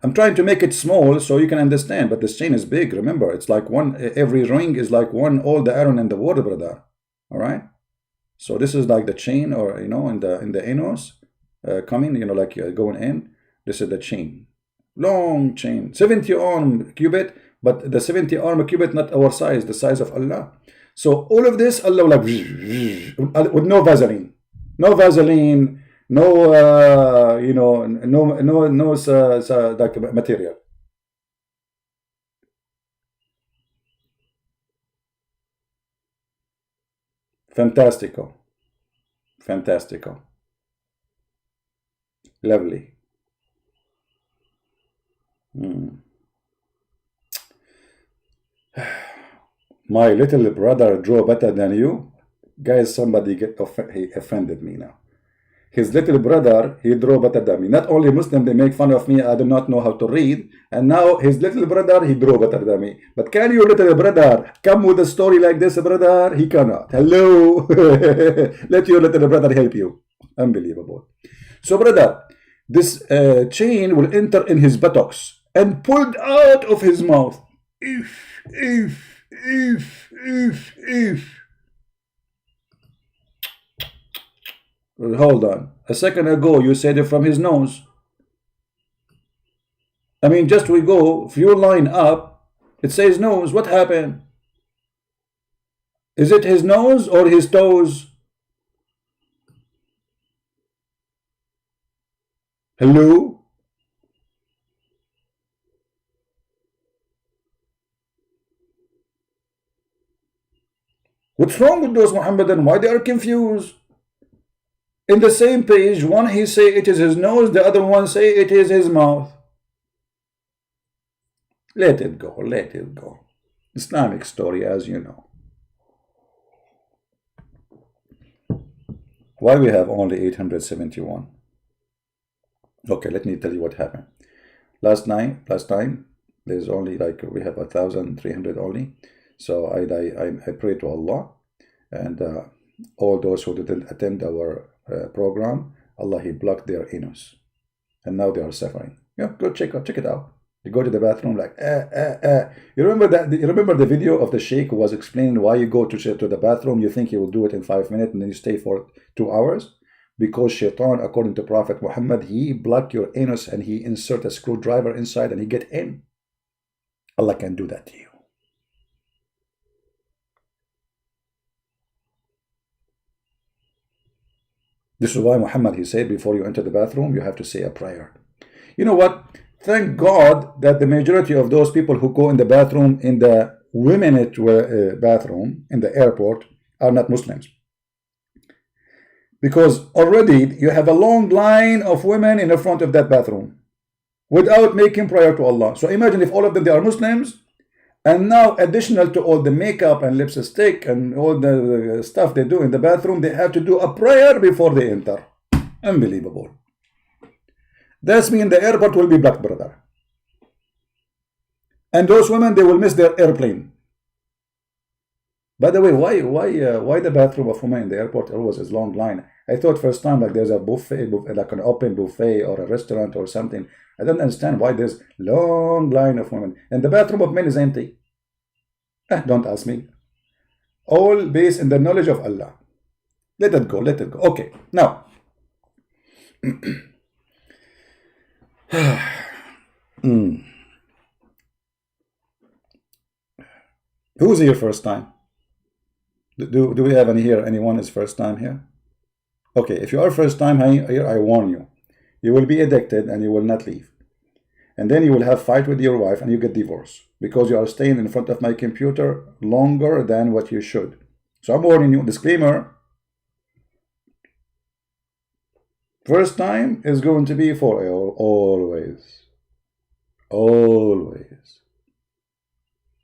I'm trying to make it small so you can understand, but this chain is big. Remember, it's like one, every ring is like one, all the iron in the water, brother. All right. So this is like the chain, or in the anus, coming, like going in. This is the chain, long chain, 70 arm cubit, but the 70 arm cubit not our size, the size of Allah. So all of this, Allah will like with no Vaseline, no Vaseline. No, no like material. Fantastico. Fantastico. Lovely. My little brother drew better than you. Guys, somebody he offended me now. His little brother, he drew better than me. Not only Muslim, they make fun of me, I do not know how to read. And now his little brother, he drew better than me. But can your little brother come with a story like this, brother? He cannot. Hello. Let your little brother help you. Unbelievable. So, brother, this chain will enter in his buttocks and pulled out of his mouth. If. Hold on. A second ago, you said it from his nose. I mean, just we go, few line up, it says nose. What happened? Is it his nose or his toes? Hello? What's wrong with those Muhammadan? Why they are confused? In the same page, one he say it is his nose, the other one say it is his mouth. Let it go, let it go. Islamic story, as you know. Why we have only 871? Okay, let me tell you what happened. Last time, there's only like, we have 1,300 only. So I pray to Allah, and all those who didn't attend our program, Allah, he blocked their anus, and now they are suffering. Yeah, go check it out. You go to the bathroom like You remember that? You remember the video of the sheikh who was explaining why you go to the bathroom, you think you will do it in 5 minutes, and then you stay for 2 hours? Because shaitan, according to Prophet Muhammad, he block your anus and he insert a screwdriver inside and he get in. Allah can do that to you. This is why Muhammad, he said, before you enter the bathroom, you have to say a prayer. You know what? Thank God that the majority of those people who go in the bathroom, in the women's bathroom, in the airport, are not Muslims. Because already you have a long line of women in the front of that bathroom without making prayer to Allah. So imagine if all of them, they are Muslims, and now additional to all the makeup and lipstick and all the stuff they do in the bathroom, they have to do a prayer before they enter. Unbelievable. That's mean the airport will be blocked, brother. And those women, they will miss their airplane. By the way, why the bathroom of women in the airport always is long line? I thought first time like there's a buffet, like an open buffet or a restaurant or something. I don't understand why there's long line of women. And the bathroom of men is empty. Don't ask me. All based in the knowledge of Allah. Let it go, let it go. Okay, now. Who's here first time? Do we have any here? Anyone is first time here? Okay, if you are first time here, I warn you. You will be addicted and you will not leave. and then you will have fight with your wife and you get divorced because you are staying in front of my computer longer than what you should. So I'm warning you, disclaimer, first time is going to be for always. Always.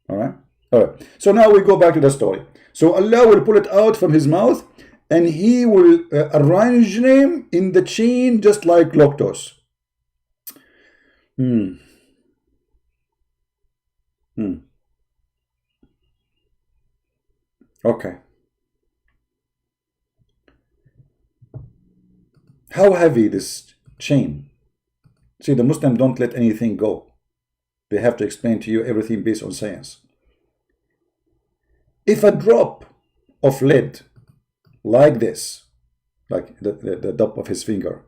Alright? Alright. So now we go back to the story. So Allah will pull it out from his mouth and he will arrange them in the chain just like lactose. Okay. How heavy this chain? See, the Muslims don't let anything go. They have to explain to you everything based on science. If a drop of lead like this, like the top of his finger,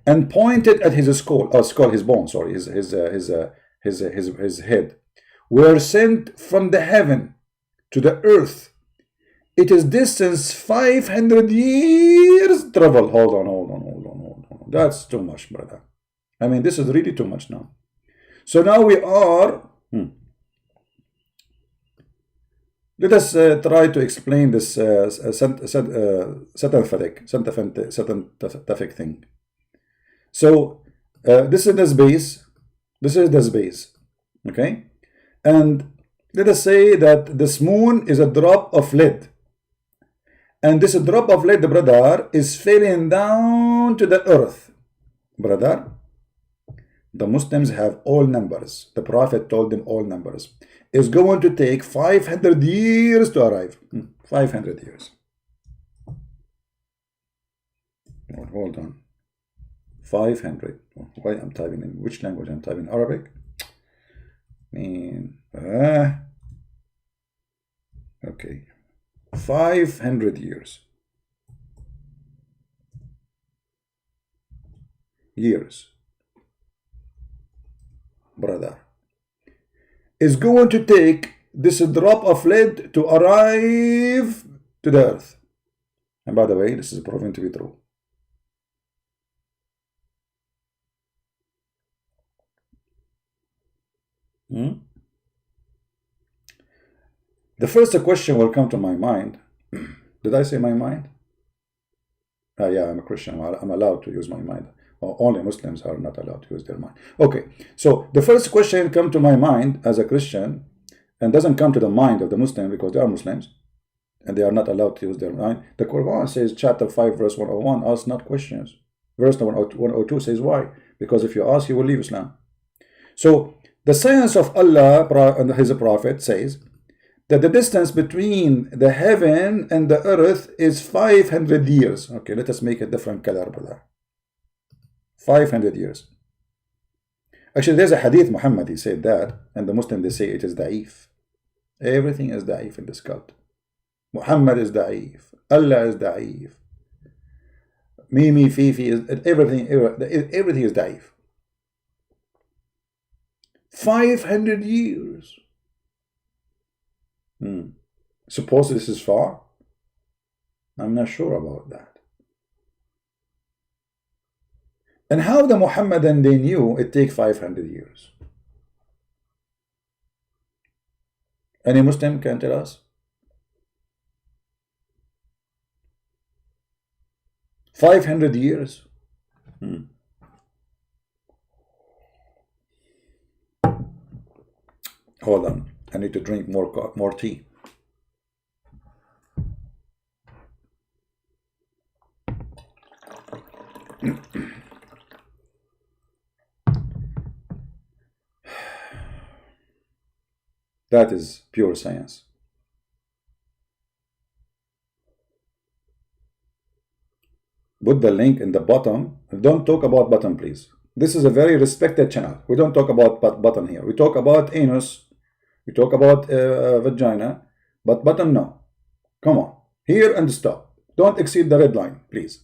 and pointed at his skull, his bone, sorry, his head, were sent from the heaven to the earth, it is distance 500 years travel. Hold on. That's too much, brother. I mean, this is really too much now. So now we are. Let us try to explain this scientific thing. So this is the space. This is the space. Okay, and let us say that this moon is a drop of lead. And this drop of lead, brother, is falling down to the earth. Brother, the Muslims have all numbers. The Prophet told them all numbers. It's going to take 500 years to arrive. 500 years. Hold on. 500. Why I'm typing in which language? I'm typing Arabic. Okay. 500 years. Brother, is going to take this drop of lead to arrive to the earth. And by the way, this is proven to be true. The first question will come to my mind. Did I say my mind? Yeah, I'm a Christian. I'm allowed to use my mind. Only Muslims are not allowed to use their mind. Okay, so the first question come to my mind as a Christian, and doesn't come to the mind of the Muslim because they are Muslims, and they are not allowed to use their mind. The Quran says, chapter 5, verse 101, ask not questions. Verse 102 says why? Because if you ask, you will leave Islam. So the science of Allah and His Prophet says that the distance between the heaven and the earth is 500 years. Okay, let us make a different color, brother. 500 years. Actually, there's a hadith, Muhammad, he said that, and the Muslim, they say it is da'if. Everything is da'if in this cult. Muhammad is da'if. Allah is da'if. Mimi, Fifi, is everything is da'if. 500 years. Suppose this is far? I'm not sure about that. And how the Muhammadan they knew it take 500 years? Any Muslim can tell us? 500 years? Hold on, I need to drink more tea. That is pure science. Put the link in the bottom. Don't talk about bottom, please. This is a very respected channel. We don't talk about bottom here. We talk about anus. We talk about vagina. But bottom, no. Come on. Here and stop. Don't exceed the red line, please.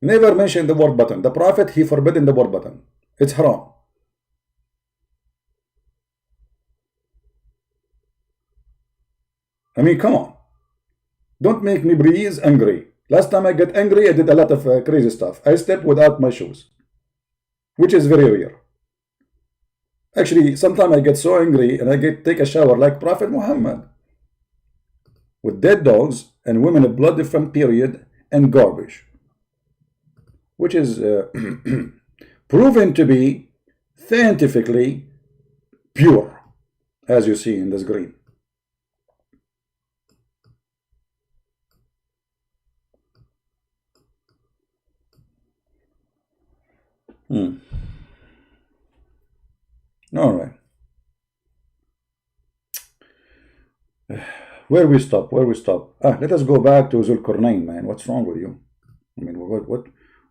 Never mention the word button. The Prophet, he forbidden the word button. It's haram. I mean, come on. Don't make me breathe angry. Last time I get angry, I did a lot of crazy stuff. I stepped without my shoes. which is very rare. Actually, sometimes I get so angry and I take a shower like Prophet Muhammad with dead dogs and women of blood from period and garbage, which is proven to be scientifically pure, as you see in this green. All right. Where we stop? Where we stop? Let us go back to Zulkarnain, man. What's wrong with you? I mean,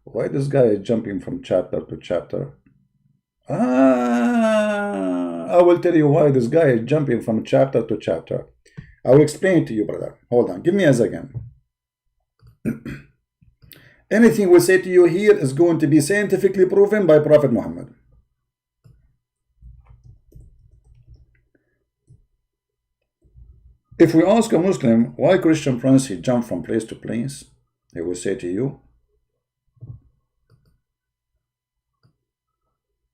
why this guy is jumping from chapter to chapter? I will tell you why this guy is jumping from chapter to chapter. I will explain to you, brother. Hold on. Give me a second. Anything we say to you here is going to be scientifically proven by Prophet Muhammad. If we ask a Muslim why Christian Prince he jumped from place to place, he will say to you,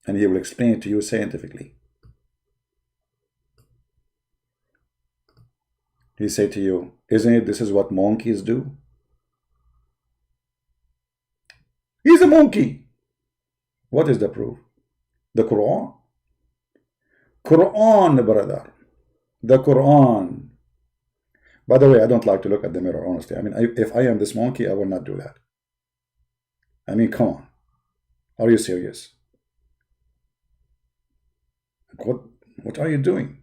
and he will explain it to you scientifically. He say to you, isn't it this is what monkeys do? He's a monkey. What is the proof? The Quran. Quran, brother. The Quran. By the way, I don't like to look at the mirror, honestly. I mean, if I am this monkey, I will not do that. I mean, come on. Are you serious? What are you doing?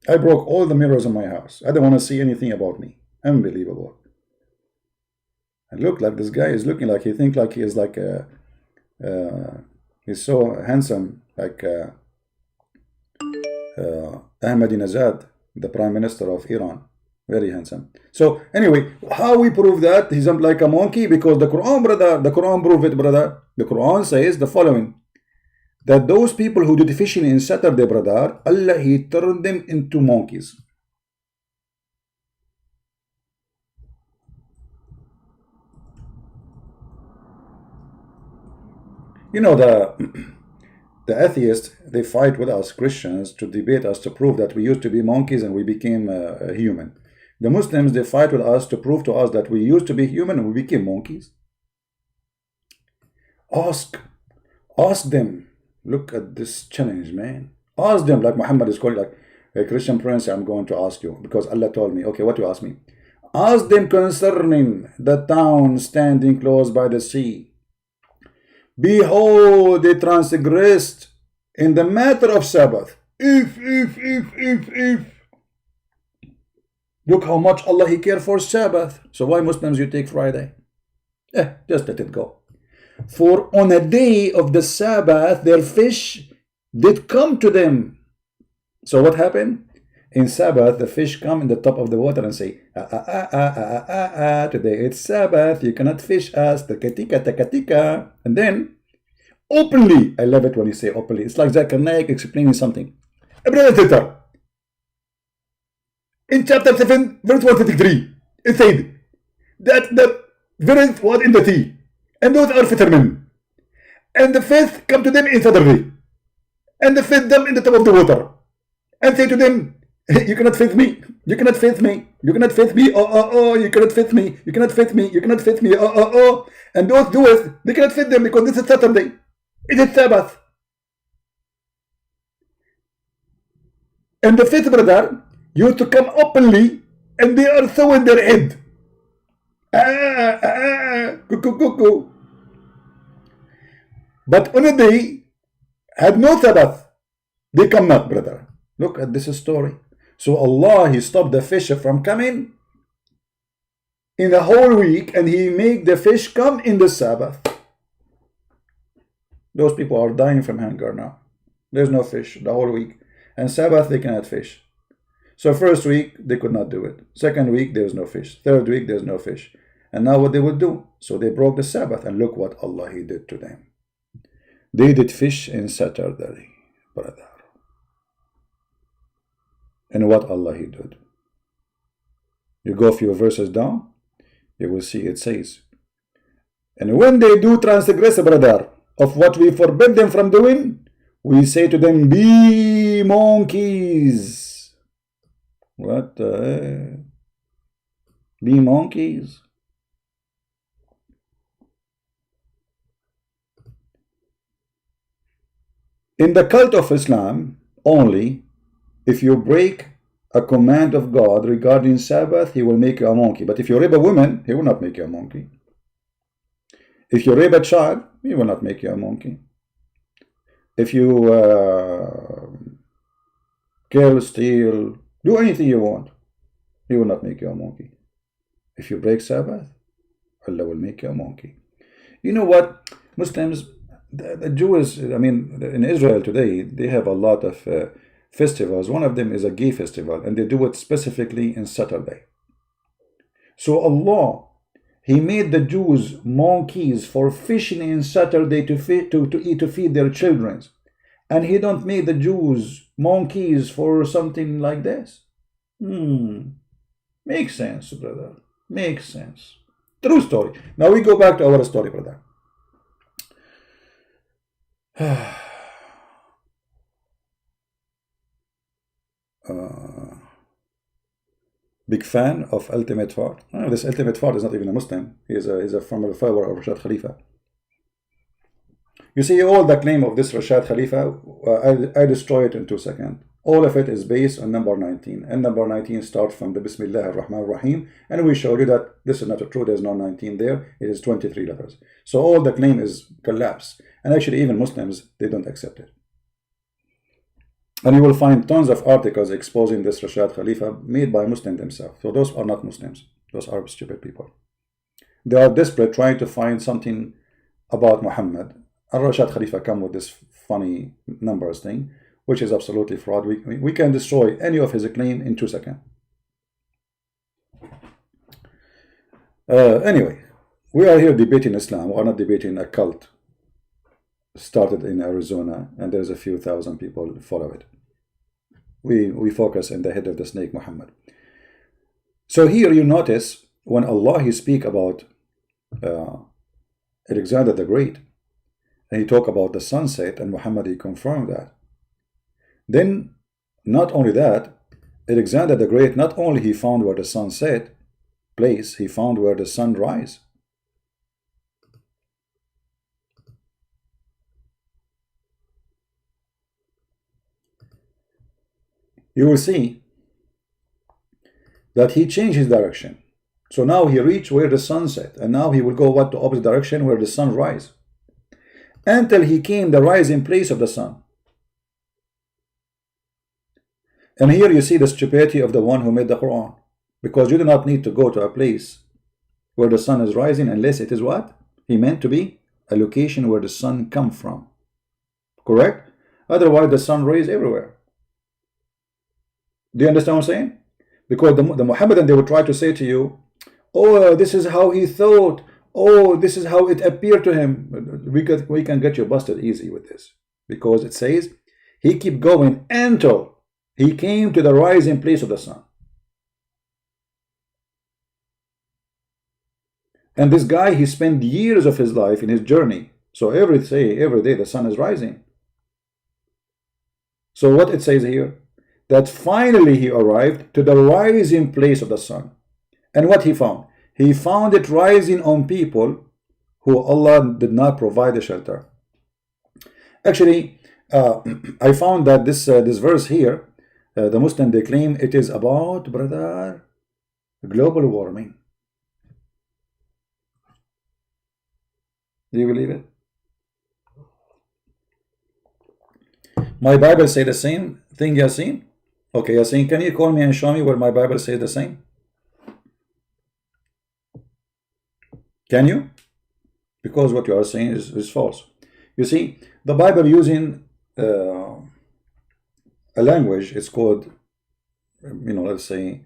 I broke all the mirrors in my house. I don't want to see anything about me. Unbelievable. And look, like this guy is looking like he thinks like he is like he's so handsome, like Ahmadinejad, the Prime Minister of Iran. Very handsome. So anyway, how we prove that he's like a monkey? Because the Quran, brother, the Quran prove it, brother. The Quran says the following, that those people who did fishing in Saturday, brother, Allah, he turned them into monkeys. You know, the atheists, they fight with us Christians to debate us, to prove that we used to be monkeys and we became human. The Muslims, they fight with us to prove to us that we used to be human and we became monkeys. Ask them. Look at this challenge, man. Ask them, like Muhammad is calling, like, hey, Christian Prince, I'm going to ask you, because Allah told me. Okay, what you ask me? Ask them concerning the town standing close by the sea. Behold, they transgressed in the matter of Sabbath. If. Look how much Allah, he cared for Sabbath. So why Muslims, you take Friday? Just let it go. For on a day of the Sabbath, their fish did come to them. So what happened? In Sabbath, the fish come in the top of the water and say, today it's Sabbath, you cannot fish us, takatika, takatika. And then, openly, I love it when you say openly, it's like Zakir Naik explaining something. Brother, in chapter 7, verse 133, it said that the verse was in the sea, and those are fishermen. And the fish come to them in Saturday, and they feed them in the top of the water, and say to them, you cannot feed me, you cannot feed me, you cannot feed me, you cannot feed me, you cannot feed me, you cannot feed me, and those do it, they cannot feed them because this is Saturday, it is Sabbath. And the fifth brother used to come openly, and they are so in their head. Cuckoo. But on a day, had no Sabbath, they come not, brother. Look at this story. So Allah, he stopped the fish from coming in the whole week, and he make the fish come in the Sabbath. Those people are dying from hunger now. There's no fish the whole week. And Sabbath, they cannot fish. So first week, they could not do it. Second week, there's no fish. Third week, there's no fish. And now what they will do? So they broke the Sabbath, and look what Allah, he did to them. They did fish in Saturday, brother. And what Allah, he did. You go a few verses down, you will see it says, And when they do transgress, brother, of what we forbid them from doing, we say to them, be monkeys. What the heck? Be monkeys? In the cult of Islam, only if you break a command of God regarding Sabbath, he will make you a monkey. But if you rape a woman, he will not make you a monkey. If you rape a child, he will not make you a monkey. If you kill, steal, do anything you want, he will not make you a monkey. If you break Sabbath, Allah will make you a monkey. You know what? Muslims, the Jews, I mean, in Israel today, they have a lot of festivals. One of them is a gay festival, and they do it specifically in Saturday. So Allah, He made the Jews monkeys for fishing in Saturday to feed their children. And He don't make the Jews monkeys for something like this. Makes sense, brother. Makes sense. True story. Now we go back to our story, brother. Big fan of Ultimate Fard. This Ultimate Fard is not even a Muslim. He's a former follower of Rashad Khalifa. You see, all the claim of this Rashad Khalifa, I destroy it in 2 seconds. All of it is based on number 19. And number 19 starts from the Bismillah ar-Rahman ar-Rahim. And we showed you that this is not true. There's no 19 there. It is 23 letters. So all the claim is collapse. And actually, even Muslims, they don't accept it. And you will find tons of articles exposing this Rashad Khalifa made by Muslims themselves. So those are not Muslims. Those are stupid people. They are desperate trying to find something about Muhammad. And Rashad Khalifa come with this funny numbers thing, which is absolutely fraud. We can destroy any of his claim in 2 seconds. Anyway, we are here debating Islam. We are not debating a cult started in Arizona, and there's a few thousand people follow it. We focus on the head of the snake, Muhammad. So here you notice when Allah He speak about Alexander the Great, and He talk about the sunset, and Muhammad He confirmed that. Then not only that, Alexander the Great, not only he found where the sun set place, he found where the sun rise. You will see that he changed his direction. So now he reached where the sun set, and now he will go what, the opposite direction where the sun rise, until he came the rising place of the sun. And here you see the stupidity of the one who made the Quran, because you do not need to go to a place where the sun is rising unless it is what? He meant to be a location where the sun come from. Correct? Otherwise the sun rays everywhere. Do you understand what I'm saying? Because the Muhammadan, they will try to say to you, oh, this is how he thought. Oh, this is how it appeared to him. We can get you busted easy with this. Because it says, he kept going until he came to the rising place of the sun. And this guy, he spent years of his life in his journey. So every day the sun is rising. So what it says here? That finally he arrived to the rising place of the sun. And what he found? He found it rising on people who Allah did not provide a shelter. Actually, I found that this verse here, the Muslim, they claim it is about, brother, global warming. Do you believe it? My Bible say the same thing, Yasin? Okay, Yasin, can you call me and show me where my Bible says the same? Can you? Because what you are saying is false. You see, the Bible using a language, it's called, let's say,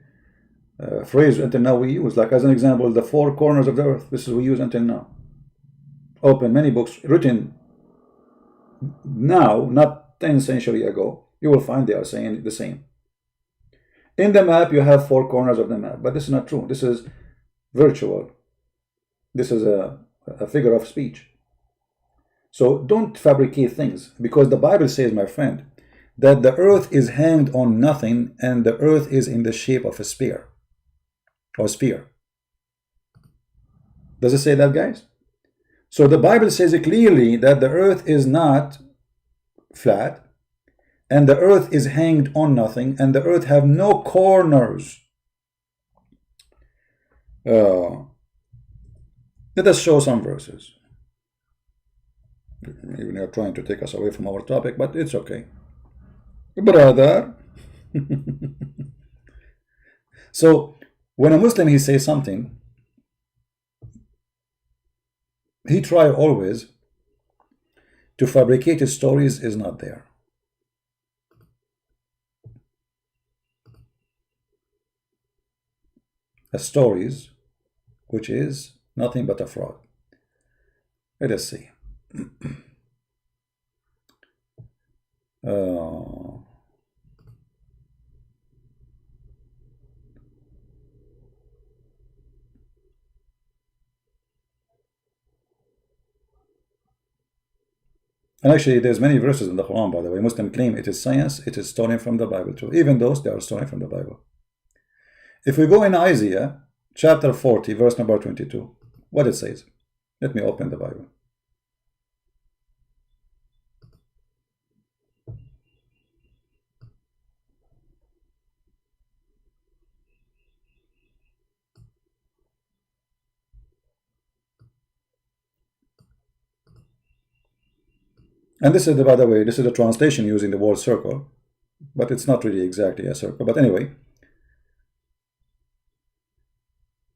phrase until now we use, like as an example, the four corners of the earth. This is we use until now. Open many books written now, not 10 centuries ago, you will find they are saying the same. In the map, you have four corners of the map, but this is not true. This is virtual. This is a a figure of speech. So don't fabricate things, because the Bible says, my friend, that the earth is hanged on nothing, and the earth is in the shape of a sphere or sphere. Does it say that, guys? So the Bible says clearly that the earth is not flat, and the earth is hanged on nothing, and the earth have no corners. Let us show some verses. Even you're trying to take us away from our topic, but it's okay, brother. So when a Muslim he says something, he try always to fabricate his stories is not there. A stories which is nothing but a fraud. Let us see. And actually, there's many verses in the Quran, by the way. Muslims claim it is science, it is stolen from the Bible too. Even those, they are stolen from the Bible. If we go in Isaiah, chapter 40, verse number 22, what it says. Let me open the Bible. And this is, by the way, this is a translation using the word circle, but it's not really exactly a circle. But anyway,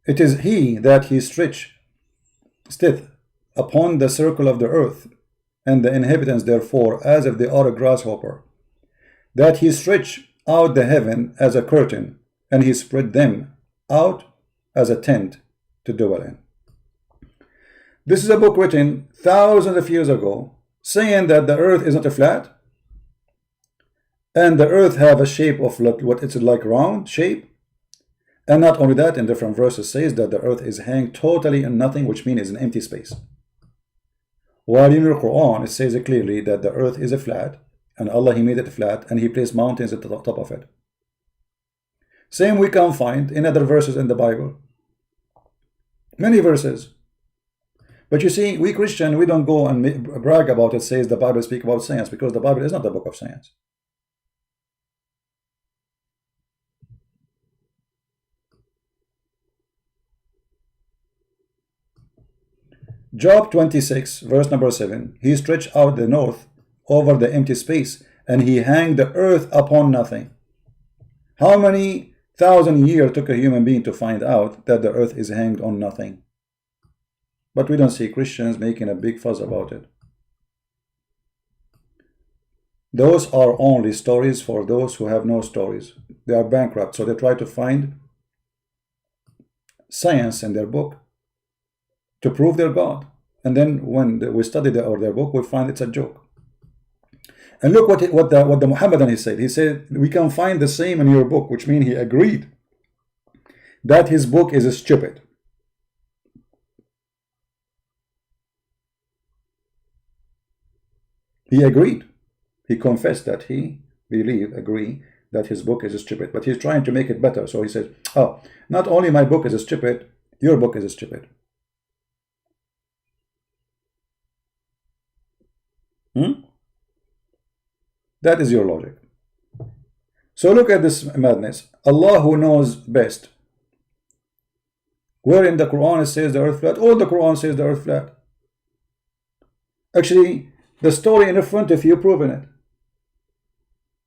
it is he that he stretcheth upon the circle of the earth, and the inhabitants therefore as if they are a grasshopper, that he stretch out the heaven as a curtain, and he spread them out as a tent to dwell in. This is a book written thousands of years ago, saying that the earth is not a flat, and the earth have a shape of what it's like round shape. And not only that, in different verses says that the earth is hanged totally in nothing, which means it's an empty space. While in the Quran it says clearly that the earth is a flat, and Allah he made it flat, and he placed mountains at the top of it. Same we can find in other verses in the Bible, many verses. But you see, we Christian, we don't go and brag about it, says the Bible speak about science, because the Bible is not the book of science. Job 26, verse number 7, he stretched out the north over the empty space, and he hanged the earth upon nothing. How many thousand years took a human being to find out that the earth is hanged on nothing? But we don't see Christians making a big fuss about it. Those are only stories for those who have no stories. They are bankrupt, so they try to find science in their book to prove their God. And then when we study their book, we find it's a joke. And look what the Muhammadan he said. He said, we can find the same in your book, which means he agreed that his book is stupid. He agreed. He confessed that he agree that his book is stupid. But he's trying to make it better. So he says, oh, not only my book is stupid, your book is stupid. That is your logic. So look at this madness. Allah who knows best. Where in the Quran it says the earth flat? All the Quran says the earth flat. Actually, the story in the front of you proving it.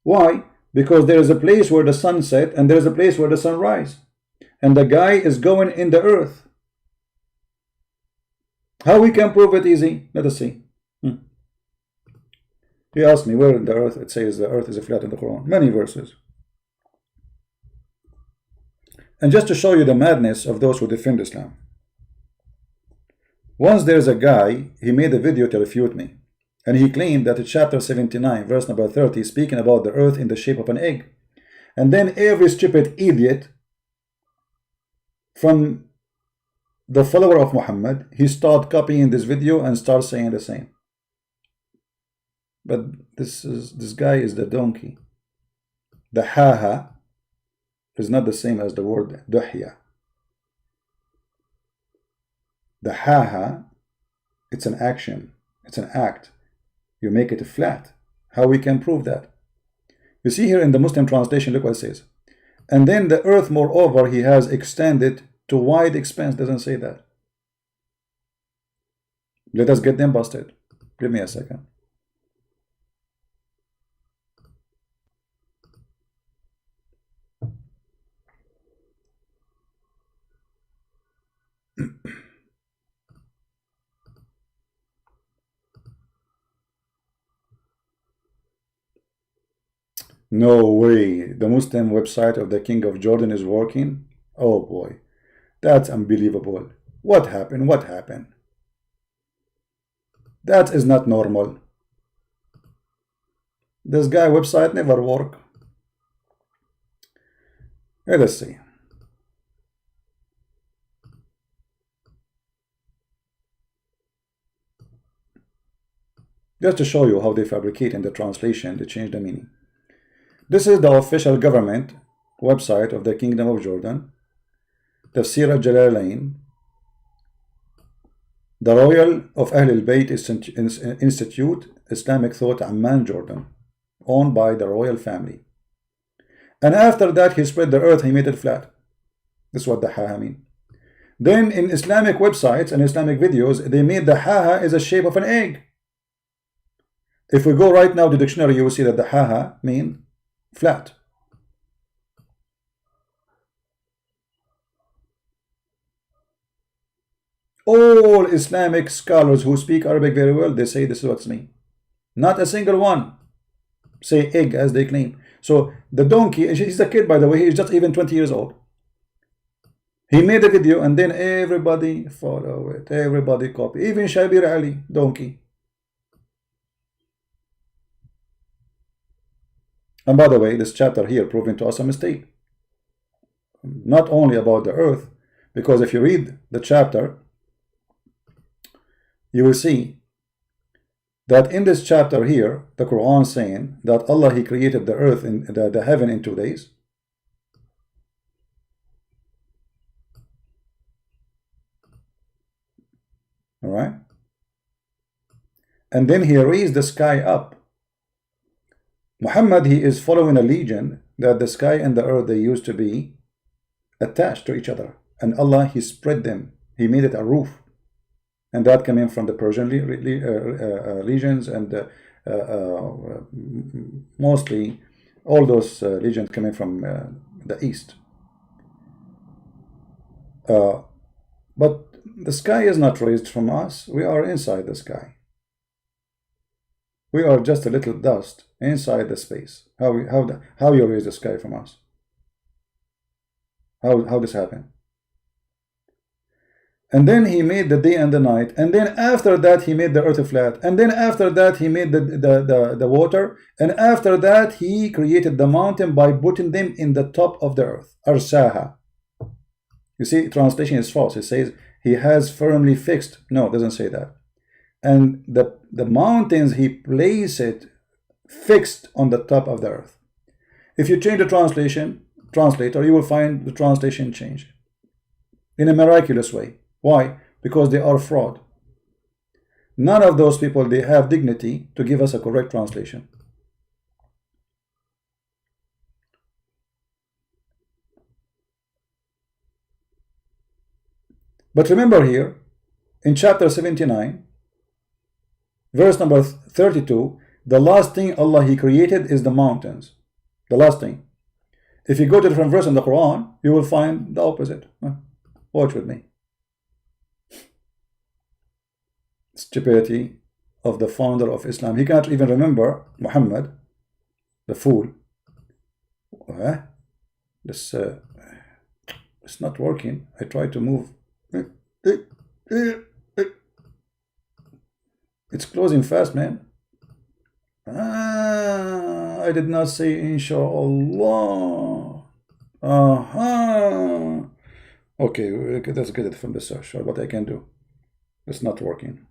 Why? Because there is a place where the sun set and there is a place where the sun rise. And the guy is going in the earth. How we can prove it easy? Let us see. He asked me where in the earth it says the earth is flat in the Quran. Many verses. And just to show you the madness of those who defend Islam. Once there's a guy, he made a video to refute me. And he claimed that in chapter 79, verse number 30, speaking about the earth in the shape of an egg. And then every stupid idiot from the follower of Muhammad, he start copying this video and start saying the same. But this guy is the donkey. The ha is not the same as the word duhya. The ha, it's an action, it's an act. You make it flat. How we can prove that? You see here in the Muslim translation, look what it says. And then the earth, moreover, he has extended to wide expanse. Doesn't say that. Let us get them busted. Give me a second. No way. The Muslim website of the King of Jordan is working? Oh boy. That's unbelievable. What happened? What happened? That is not normal. This guy website never work. Let us see. Just to show you how they fabricate in the translation, they change the meaning. This is the official government website of the Kingdom of Jordan. Tafsir al-Jalalain. The Royal of Ahl al-Bayt Institute, Islamic Thought, Amman, Jordan, owned by the royal family. And after that, he spread the earth, he made it flat. This is what the ha mean. Then in Islamic websites and Islamic videos, they made the ha is a shape of an egg. If we go right now to the dictionary, you will see that the ha mean flat. All Islamic scholars who speak Arabic very well, they say this is what's mean. Not a single one say egg as they claim. So the donkey, he's a kid by the way, he's just even 20 years old. He made a video and then everybody follow it, everybody copy, even Shabir Ali, donkey. And by the way, this chapter here proving to us a mistake. Not only about the earth, because if you read the chapter, you will see that in this chapter here, the Quran saying that Allah, he created the earth and the heaven in 2 days. All right. And then he raised the sky up. Muhammad, he is following a legend that the sky and the earth, they used to be attached to each other. And Allah, he spread them. He made it a roof. And that came in from the Persian legions and mostly all those legions coming from the east. But the sky is not raised from us. We are inside the sky. We are just a little dust inside the space. How you raise the sky from us? How this happened? And then he made the day and the night, and then after that he made the earth flat, and then after that he made the water, and after that he created the mountain by putting them in the top of the earth. Arsaha. You see, translation is false. It says he has firmly fixed. No, it doesn't say that. And the mountains he placed it fixed on the top of the earth. If you change the translator, you will find the translation change in a miraculous way. Why? Because they are fraud. None of those people, they have dignity to give us a correct translation. But remember here, in chapter 79, verse number 32, the last thing Allah, he created is the mountains. The last thing. If you go to different verse in the Quran, you will find the opposite. Watch with me. Stupidity of the founder of Islam. He can't even remember Muhammad, the fool. This it's not working. I try to move. It's closing fast, man. I did not say inshallah. Okay, let's get it from the search. What I can do. It's not working.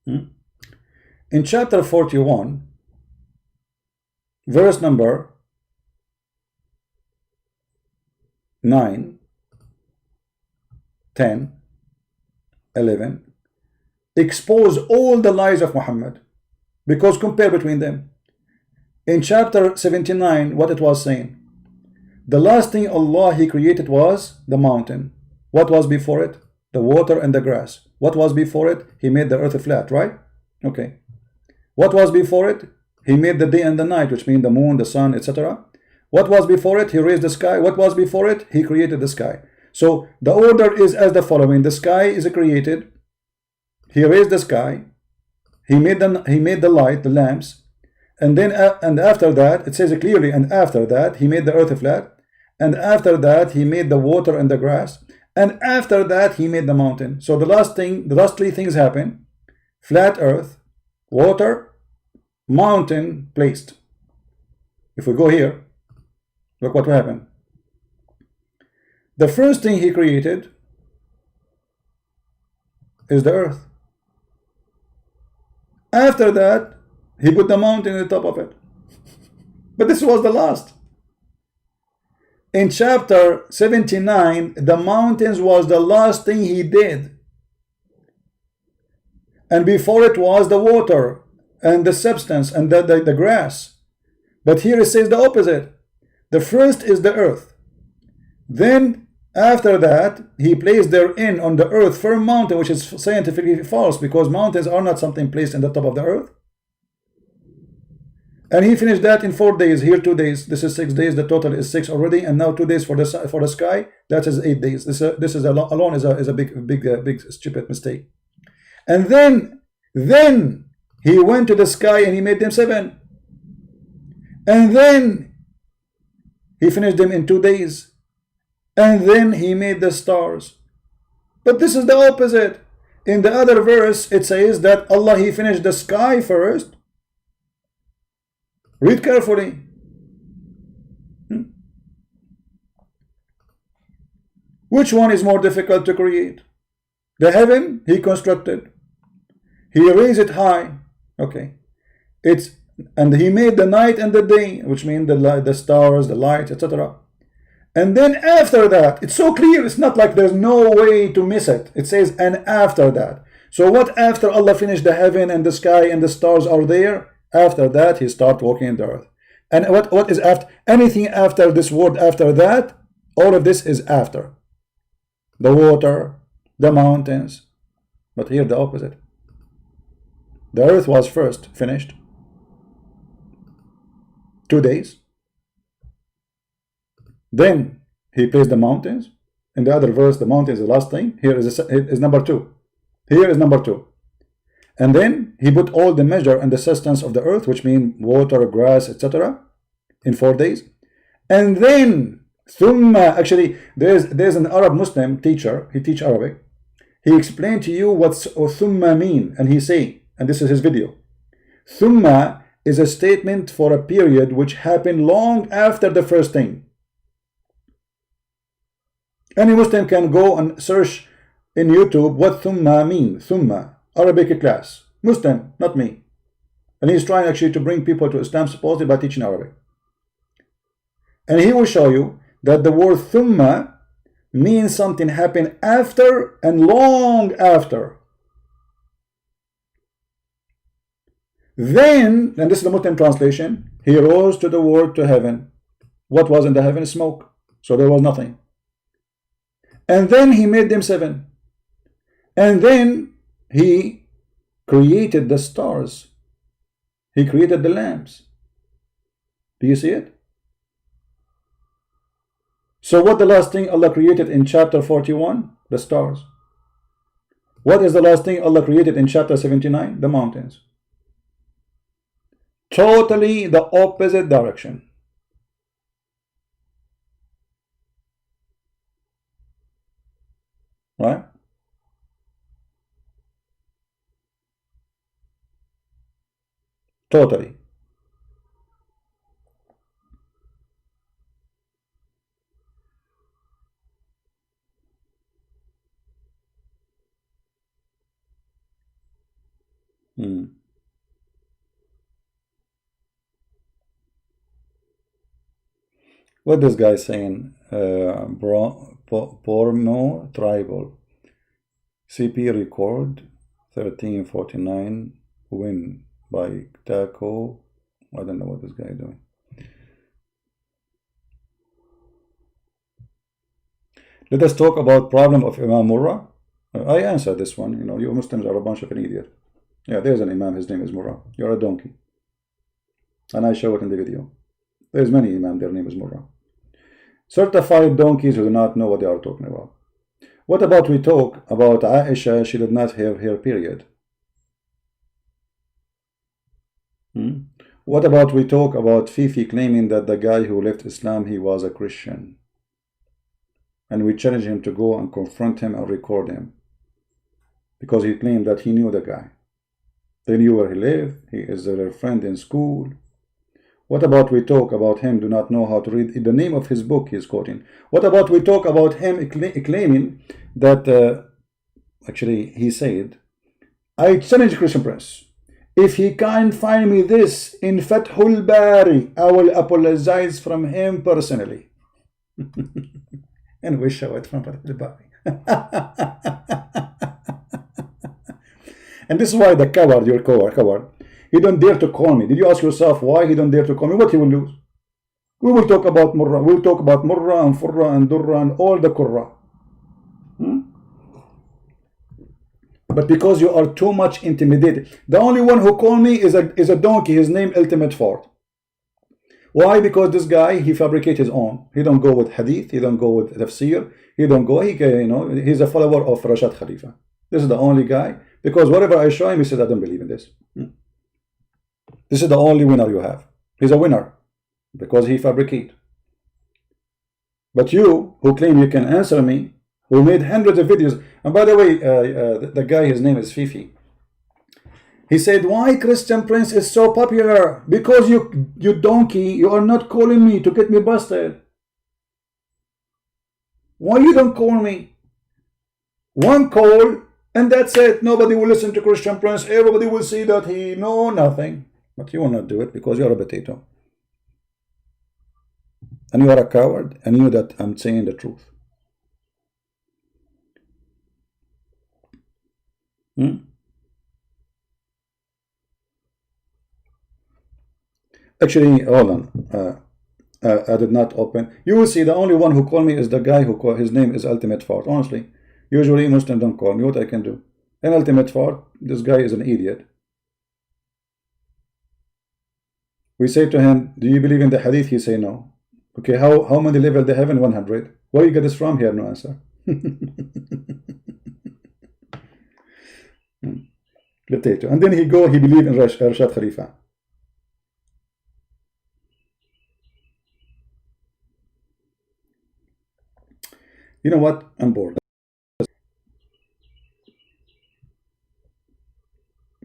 In chapter 41, verse number 9, 10, 11, expose all the lies of Muhammad, because compare between them. In chapter 79, what it was saying, the last thing Allah He created was the mountain. What was before it? The water and the grass. What was before it? He made the earth flat, right? Okay. What was before it? He made the day and the night, which mean the moon, the sun, etc. What was before it? He raised the sky. What was before it? He created the sky. So the order is as the following: the sky is created. He raised the sky. He made the light, the lamps, and then and after that it says clearly, and after that He made the earth flat, and after that He made the water and the grass, and after that He made the mountain. So the last three things happen: flat earth, water, mountain placed. If we go here, look what will happen. The first thing He created is the earth. After that, He put the mountain on the top of it. But this was the last. In chapter 79, the mountains was the last thing He did. And before it was the water and the substance and the grass. But here it says the opposite. The first is the earth. Then after that, He placed therein on the earth firm mountain, which is scientifically false, because mountains are not something placed in the top of the earth. And He finished that in 4 days. Here 2 days. This is 6 days. The total is 6 already. And now 2 days for the sky. That is 8 days. This is alone is a big stupid mistake. And then He went to the sky and He made them 7. And then He finished them in 2 days. And then He made the stars. But this is the opposite. In the other verse, it says that Allah He finished the sky first. Read carefully. Which one is more difficult to create? The heaven He constructed. He raised it high. Okay. And He made the night and the day, which mean the stars, the light, etc. And then after that, it's so clear, it's not like there's no way to miss it. It says, and after that. So what after Allah finished the heaven and the sky and the stars are there? After that, He start walking in the earth. And what is after? Anything after this word, after that, all of this is after. The water, the mountains. But here the opposite. The earth was first finished. 2 days. Then He placed the mountains. In the other verse, the mountain is the last thing. Here is number 2. Here is number 2. And then He put all the measure and the sustenance of the earth, which mean water, grass, etc., in 4 days. And then thumma, actually, there's an Arab Muslim teacher. He teach Arabic. He explained to you what thumma mean, and he say, and this is his video. Thumma is a statement for a period which happened long after the first thing. Any Muslim can go and search in YouTube what thumma mean. Thumma, Arabic class. Muslim, not me. And he's trying actually to bring people to Islam supposedly by teaching Arabic. And he will show you that the word thumma means something happened after and long after. Then, and this is the Muslim translation, He rose to the world to heaven. What was in the heaven? Smoke. So there was nothing. And then He made them 7. And then He created the stars. He created the lamps. Do you see it? So what the last thing Allah created in chapter 41? The stars. What is the last thing Allah created in chapter 79? The mountains. Totally the opposite direction. Right? Totally. Hmm. What this guy saying? Porno tribal. CP record 1349 win by Taco. I don't know what this guy doing. Let us talk about problem of Imam Murrah. I answered this one. You know, you Muslims are a bunch of an idiot. Yeah, there's an Imam. His name is Murrah. You're a donkey. And I show it in the video. There's many Imam. Their name is Murrah. Certified donkeys who do not know what they are talking about. What about we talk about Aisha? She did not have her period. What about we talk about Fifi claiming that the guy who left Islam, he was a Christian? And we challenge him to go and confront him and record him. Because he claimed that he knew the guy. They knew where he lived. He is their friend in school. What about we talk about him do not know how to read the name of his book he is quoting? What about we talk about him claiming that actually he said, I challenge Christian Prince. If he can't find me this in Fathul Bari, I will apologize from him personally. And we show it from Fathul Bari. And this is why the coward, your coward, he don't dare to call me. Did you ask yourself why he don't dare to call me? What he will lose? We will talk about Murrah. We'll talk about Murrah and Furrah and Durrah and all the Qurra. But because you are too much intimidated. The only one who called me is a donkey. His name Ultimate Ford. Why? Because this guy, he fabricates his own. He don't go with hadith. He don't go with tafsir. He don't go. He's a follower of Rashad Khalifa. This is the only guy. Because whatever I show him, he says, I don't believe in this. This is the only winner you have. He's a winner because he fabricates. But you, who claim you can answer me, who made hundreds of videos, and by the way, the guy, his name is Fifi. He said, why Christian Prince is so popular? Because you donkey, you are not calling me to get me busted. Why you don't call me? One call, and that's it. Nobody will listen to Christian Prince. Everybody will see that he know nothing. But you will not do it because you are a potato. And you are a coward, and you know that I'm saying the truth. Actually, hold on. I did not open. You will see the only one who called me is the guy who called. His name is Ultimate Fort. Honestly, usually Muslims don't call me. What I can do? And Ultimate Fort, this guy is an idiot. We say to him, do you believe in the hadith? He say no. Okay, how many levels they have in 100? Where you get this from? Here, no answer. Potato. And then he believe in Rashad Khalifa. You know what? I'm bored.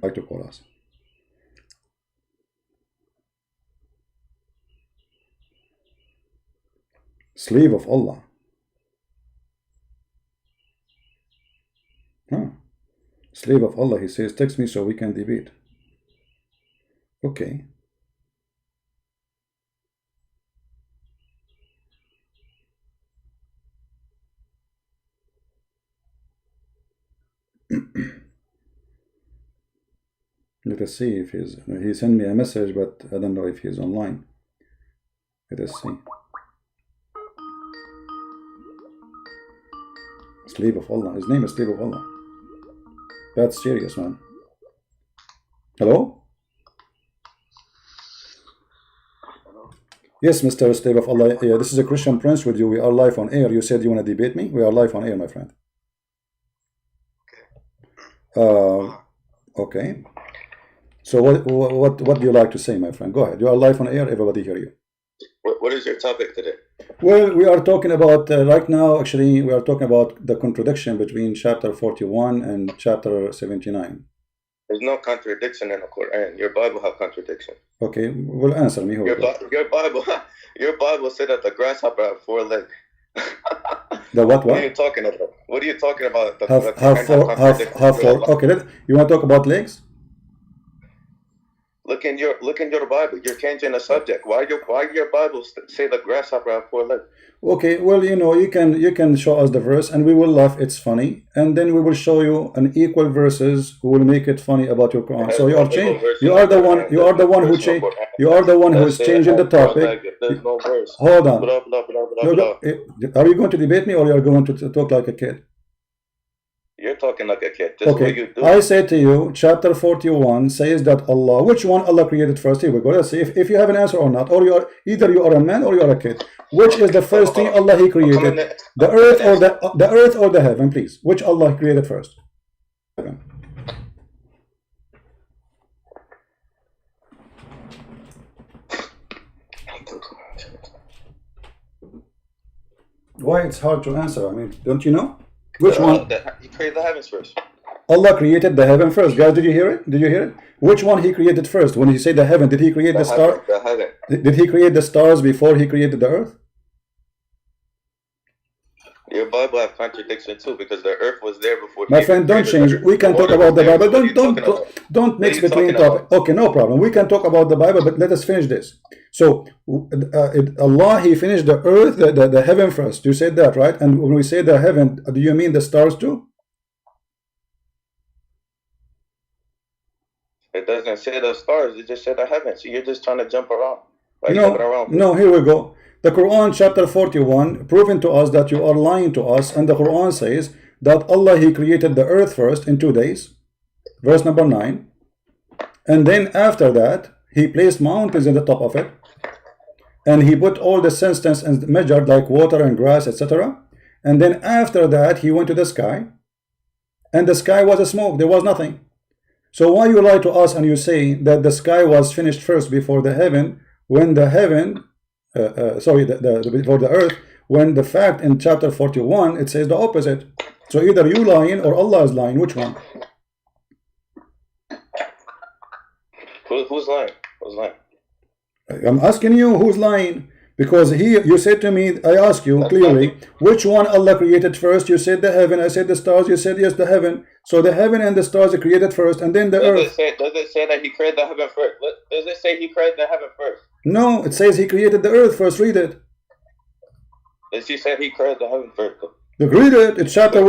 Like to call us. Slave of Allah. Slave of Allah, he says, text me so we can debate. Okay. Let us see if he sent me a message, but I don't know if he's online. Let us see. Slave of Allah. His name is Slave of Allah. That's serious, man. Hello? Yes, Mr. Slave of Allah. Yeah, this is a Christian Prince with you. We are live on air. You said you want to debate me? We are live on air, my friend. Okay. So what do you like to say, my friend? Go ahead. You are live on air. Everybody hear you. What is your topic today? Well, we are talking about, right now, actually, we are talking about the contradiction between chapter 41 and chapter 79. There's no contradiction in the Quran. Your Bible have contradiction. Okay, well, answer me. Your Bible said that the grasshopper have 4 legs. The what? What are you talking about? What are you talking about? Have 4. Okay, you want to talk about legs? Look in your Bible. You're changing the subject. Why your Bible say the grasshopper have 4 legs? Okay, well, you know, you can show us the verse and we will laugh, it's funny, and then we will show you an equal verses who will make it funny about your Quran. So you are the one who change, you are the one who is changing the topic. There's no verse. Hold on. Blah, blah, blah, blah, blah. Are you going to debate me or you are going to talk like a kid? You're talking like a kid. This is what you do. I say to you, chapter 41 says that Allah, which one Allah created first? Here we go. Let's see if you have an answer or not. Or either you are a man or you are a kid. Which is the first thing Allah He created? The earth or the heaven, please. Which Allah created first? Why it's hard to answer? I mean, don't you know? Which one? He created the heavens first. Allah created the heaven first. Guys, did you hear it? Did you hear it? Which one He created first? When He said the heaven, did He create the star? Did He create the stars before He created the earth? Your Bible have contradiction too, because the earth was there before. My friend, don't change. We can talk about the Bible. Don't mix between topics. Okay, no problem. We can talk about the Bible, but let us finish this. So Allah He finished the earth, the heaven first. You said that, right? And when we say the heaven, do you mean the stars too? It doesn't say the stars. It just said the heavens. So you're just trying to jump around. No. Here we go. The Quran chapter 41 proving to us that you are lying to us, and the Quran says that Allah He created the earth first in 2 days, verse number 9, and then after that He placed mountains in the top of it, and He put all the substance and measured like water and grass, etc. And then after that He went to the sky, and the sky was a smoke, there was nothing. So why you lie to us and you say that the sky was finished first before the heaven, when the heaven before the earth, when the fact in chapter 41 it says the opposite? So either you lying or Allah is lying. Which one? Who's lying? Who's lying? I'm asking you who's lying, because you said to me, I asked you clearly, which one Allah created first? You said the heaven, I said the stars, you said yes, the heaven. So the heaven and the stars are created first, and then the earth. Does it say that He created the heaven first? Does it say He created the heaven first? No, it says He created the earth first. Read it. Does He say He created the heaven first? Read it. It's chapter.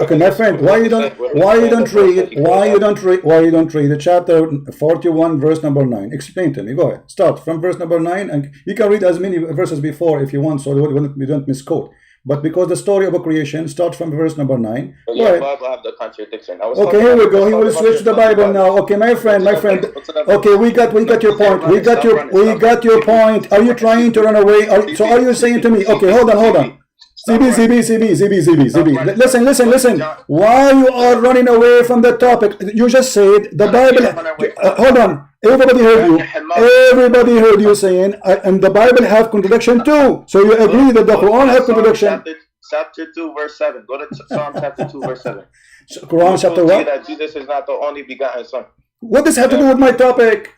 Okay, my friend, why you don't read the chapter 41 verse number 9? Explain to me. Go ahead. Start from verse number 9, and you can read as many verses before if you want, so we don't misquote. But because the story of a creation, start from verse number 9. Yeah, Bible have the contradiction. Okay, here we go. He will switch to the Bible now. Okay, my friend. Okay, we got your point. We got your point. Are you trying to run away? So are you saying to me? Okay, hold on. ZB. Listen. Why you are running away from the topic? You just said the Bible. Hold on. Everybody heard you saying, and the Bible have contradiction too. So you agree that the Quran have contradiction? Chapter 2, verse 7. Go to Psalm chapter 2, verse 7. Quran chapter what? That Jesus is not the only begotten Son. What does have to do with my topic?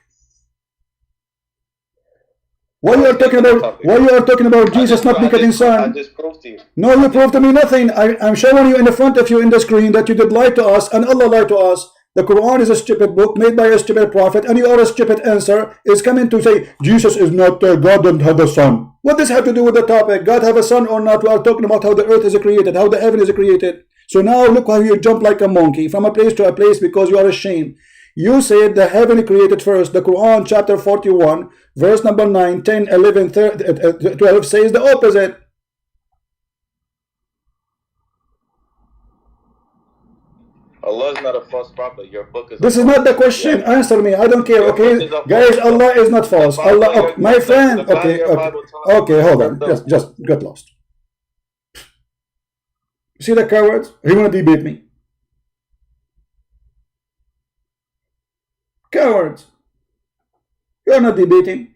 Why you are talking about Jesus not begetting Son? I just proved to you. No, you proved to me nothing. I'm showing you in the front of you in the screen that you did lie to us, and Allah lied to us. The Quran is a stupid book made by a stupid prophet, and you are a stupid answer is coming to say Jesus is not God, don't have a son. What does have to do with the topic? God have a son or not? We are talking about how the earth is created, how the heaven is created. So now look how you jump like a monkey from a place to a place because you are ashamed. You said the heaven created first. The Quran chapter 41 verse number 9, 10, 11, 12 says the opposite. Allah is not a false prophet. Your book is. This is not the question. Yeah. Answer me. I don't care. Okay, guys. Allah is not false. Allah, my friend. Okay. Hold on. Just get lost. See the cowards? He wanna debate me. Cowards. You're not debating.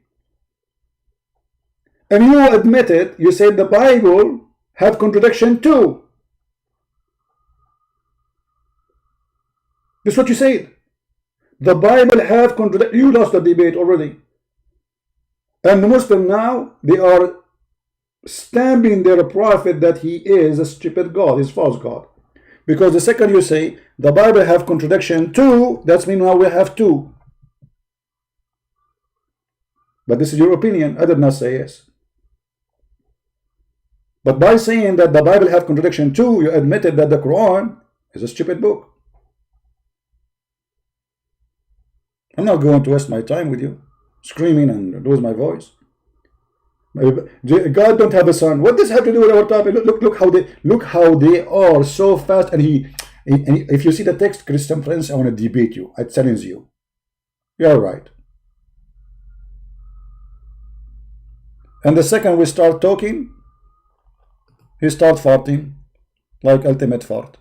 And you admitted. You said the Bible have contradiction too. This is what you said. The Bible have contradiction. You lost the debate already. And the Muslim now, they are stamping their prophet that he is a stupid God, he's false God. Because the second you say, the Bible have contradiction too, that's mean now we have two. But this is your opinion. I did not say yes. But by saying that the Bible have contradiction too, you admitted that the Quran is a stupid book. I'm not going to waste my time with you screaming and lose my voice. God don't have a son. What does have to do with our topic? Look how they are so fast. And if you see the text, Christian friends, I want to debate you. I challenge you. You're right. And the second we start talking, he start farting like ultimate fart.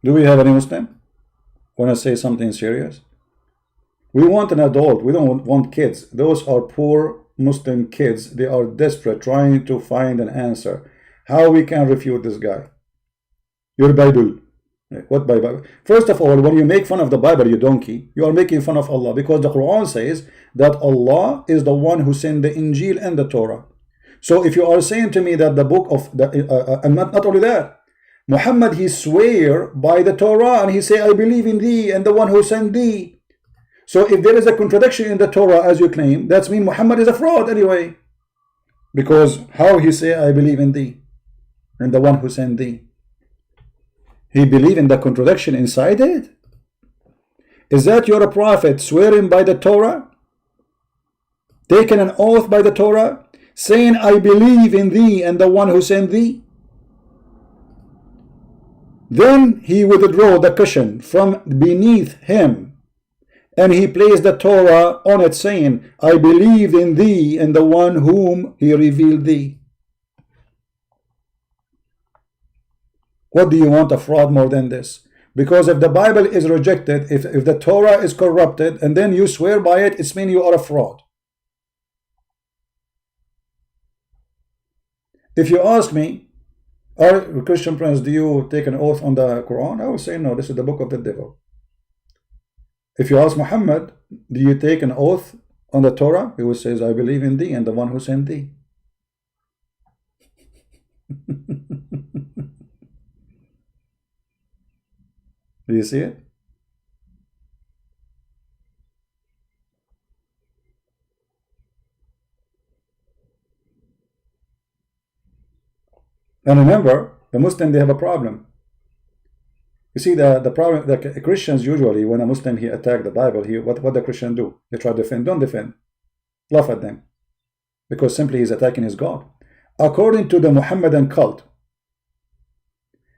Do we have any Muslim want to say something serious? We want an adult. We don't want kids. Those are poor Muslim kids. They are desperate, trying to find an answer. How we can refute this guy? Your Bible. What Bible? First of all, when you make fun of the Bible, you donkey, you are making fun of Allah, because the Quran says that Allah is the one who sent the Injil and the Torah. So if you are saying to me that the book of the and not only that, Muhammad, he swear by the Torah and he say, I believe in thee and the one who sent thee. So if there is a contradiction in the Torah as you claim, that's mean Muhammad is a fraud anyway. Because how he say, I believe in thee and the one who sent thee? He believe in the contradiction inside it. Is that your prophet swearing by the Torah? Taking an oath by the Torah? Saying, I believe in thee and the one who sent thee? Then he withdraw the cushion from beneath him, and he placed the Torah on it, saying, I believe in thee and the one whom he revealed thee. What do you want a fraud more than this? Because if the Bible is rejected, if the Torah is corrupted, and then you swear by it, it's mean you are a fraud. If you ask me, are Christian friends, do you take an oath on the Quran? I will say no, this is the book of the devil. If you ask Muhammad, do you take an oath on the Torah? He will say, I believe in thee and the one who sent thee. Do you see it? And remember, the Muslim, they have a problem. You see, the problem, the Christians usually, when a Muslim he attack the Bible, what the Christian do? They try to defend. Don't defend. Laugh at them. Because simply he's attacking his God. According to the Muhammadan cult,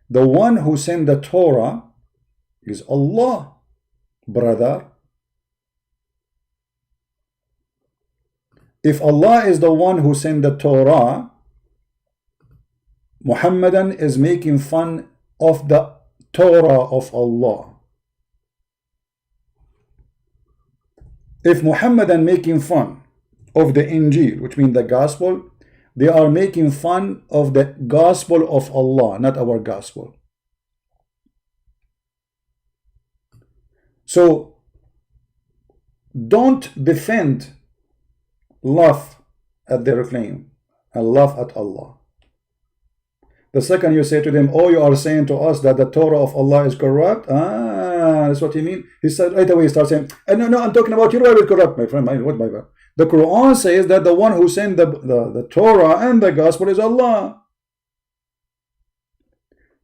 the one who sent the Torah is Allah, brother. If Allah is the one who sent the Torah, Muhammadan is making fun of the Torah of Allah. If Muhammadan making fun of the Injil, which means the gospel, they are making fun of the gospel of Allah, not our gospel. So don't defend, laugh at their claim and laugh at Allah. The second you say to them, oh, you are saying to us that the Torah of Allah is corrupt? Ah, that's what you mean. He said right away, he starts saying, no, I'm talking about your Bible corrupt, my friend. What Bible? The Quran says that the one who sent the Torah and the gospel is Allah.